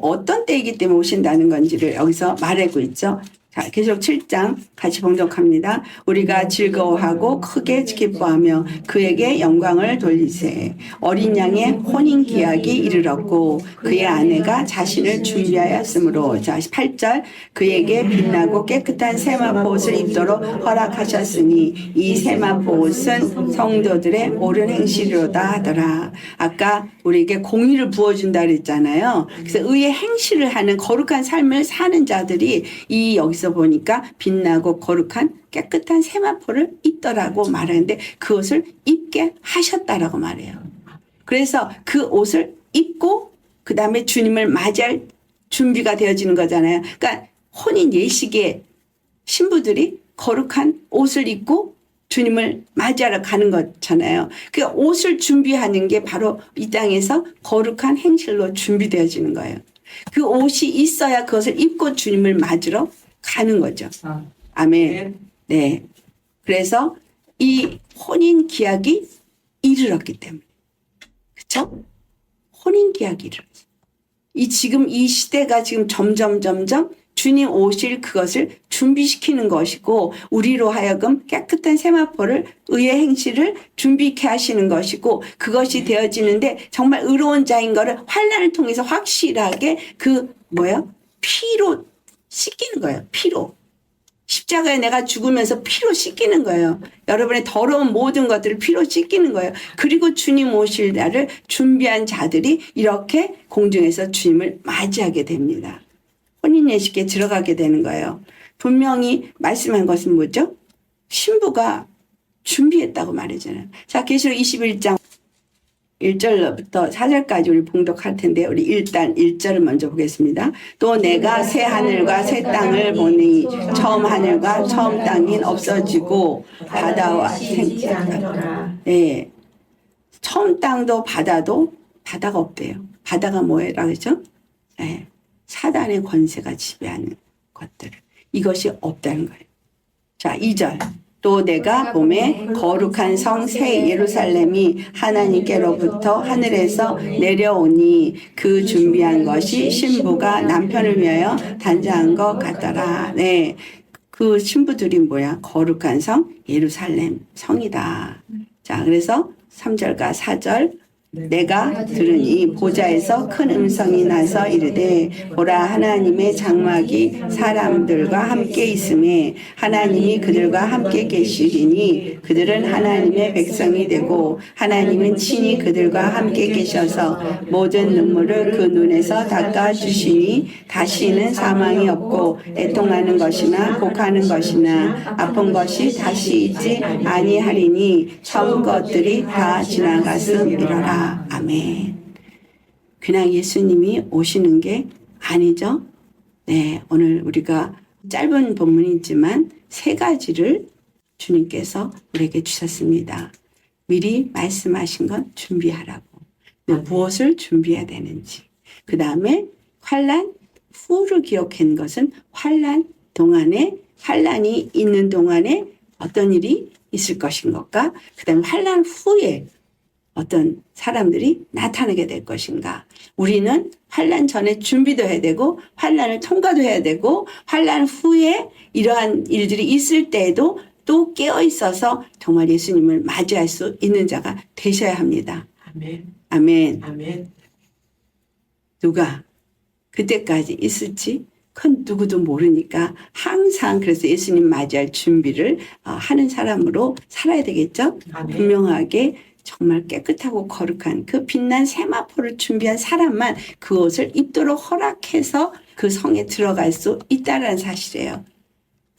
어떤 때이기 때문에 오신다는 건지를 여기서 말하고 있죠. 자, 계시록 7장 같이 봉독합니다. 우리가 즐거워하고 크게 기뻐하며 그에게 영광을 돌리세. 어린 양의 혼인 기약이 이르렀고 그의 아내가 자신을 준비하였으므로. 자, 8절 그에게 빛나고 깨끗한 세마포 옷을 입도록 허락하셨으니 이 세마포 옷은 성도들의 옳은 행실이로다 하더라. 아까 우리에게 공의를 부어준다 그랬잖아요. 그래서 의의 행실을 하는 거룩한 삶을 사는 자들이 이 여기서 보니까 빛나고 거룩한 깨끗한 세마포를 입더라고 말하는데 그 옷을 입게 하셨다라고 말해요. 그래서 그 옷을 입고 그 다음에 주님을 맞이할 준비가 되어지는 거잖아요. 그러니까 혼인 예식의 신부들이 거룩한 옷을 입고 주님을 맞이하러 가는 거잖아요. 그 옷을 준비하는 게 바로 이 땅에서 거룩한 행실로 준비되어지는 거예요. 그 옷이 있어야 그것을 입고 주님을 맞으러 가는 거죠. 아멘. 네. 그래서 이 혼인 기약이 이르렀기 때문에. 그렇죠? 혼인 기약이 이르렀어요. 지금 이 시대가 지금 점점 주님 오실 그것을 준비시키는 것이고 우리로 하여금 깨끗한 세마포를 의의 행실을 준비케 하시는 것이고 그것이 되어지는데 정말 의로운 자인 거를 환난을 통해서 확실하게 피로 씻기는 거예요. 피로. 십자가에 내가 죽으면서 피로 씻기는 거예요. 여러분의 더러운 모든 것들을 피로 씻기는 거예요. 그리고 주님 오실 날을 준비한 자들이 이렇게 공중에서 주님을 맞이하게 됩니다. 혼인 예식에 들어가게 되는 거예요. 분명히 말씀한 것은 뭐죠? 신부가 준비했다고 말하잖아요. 자, 계시록 21장 1절부터 4절까지 우리 봉독할 텐데 우리 일단 1절을 먼저 보겠습니다. 또 내가 새 하늘과 새 땅을 보니 처음 하늘과 처음 땅이 없어지고 바다와 네. 처음 땅도 바다도 바다가 없대요. 바다가 뭐예요? 그죠? 네. 사단의 권세가 지배하는 것들. 이것이 없다는 거예요. 자, 2절. 또 내가 봄에 거룩한 성 새 예루살렘이 하나님께로부터 하늘에서 내려오니 그 준비한 것이 신부가 남편을 위하여 단장한 것 같더라. 네. 그 신부들이 뭐야? 거룩한 성 예루살렘 성이다. 자, 그래서 3절과 4절. 내가 들으니 보좌에서 큰 음성이 나서 이르되 보라 하나님의 장막이 사람들과 함께 있음에 하나님이 그들과 함께 계시리니 그들은 하나님의 백성이 되고 하나님은 친히 그들과 함께 계셔서 모든 눈물을 그 눈에서 닦아주시니 다시는 사망이 없고 애통하는 것이나 곡하는 것이나 아픈 것이 다시 있지 아니하리니 처음 것들이 다 지나갔음이로라. 아멘. 그냥 예수님이 오시는 게 아니죠. 네, 오늘 우리가 짧은 본문이지만 세 가지를 주님께서 우리에게 주셨습니다. 미리 말씀하신 건 준비하라고. 무엇을 준비해야 되는지. 그 다음에 환난 후를 기록한 것은 환난 동안에 환난이 있는 동안에 어떤 일이 있을 것인 것과 그 다음에 환난 후에 어떤 사람들이 나타나게 될 것인가. 우리는 환난 전에 준비도 해야 되고 환난을 통과도 해야 되고 환난 후에 이러한 일들이 있을 때에도 또 깨어 있어서 정말 예수님을 맞이할 수 있는 자가 되셔야 합니다. 아멘. 아멘. 아멘. 누가 그때까지 있을지 큰 누구도 모르니까 항상 그래서 예수님 맞이할 준비를 하는 사람으로 살아야 되겠죠. 아멘. 분명하게 정말 깨끗하고 거룩한 그 빛난 세마포를 준비한 사람만 그 옷을 입도록 허락해서 그 성에 들어갈 수 있다는 사실이에요.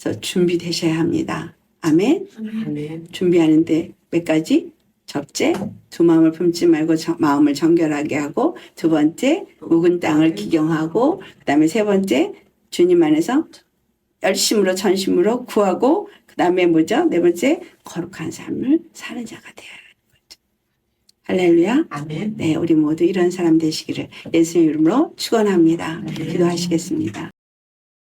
그래서 준비되셔야 합니다. 아멘. 아멘. 준비하는데 몇 가지? 첫째, 두 마음을 품지 말고 마음을 정결하게 하고, 두 번째, 묵은 땅을 기경하고, 그 다음에 세 번째, 주님 안에서 열심으로 전심으로 구하고, 그 다음에 뭐죠? 네 번째, 거룩한 삶을 사는 자가 되어야 하는 거죠. 할렐루야. 아멘. 네, 우리 모두 이런 사람 되시기를 예수의 이름으로 축원합니다. 아멘. 기도하시겠습니다.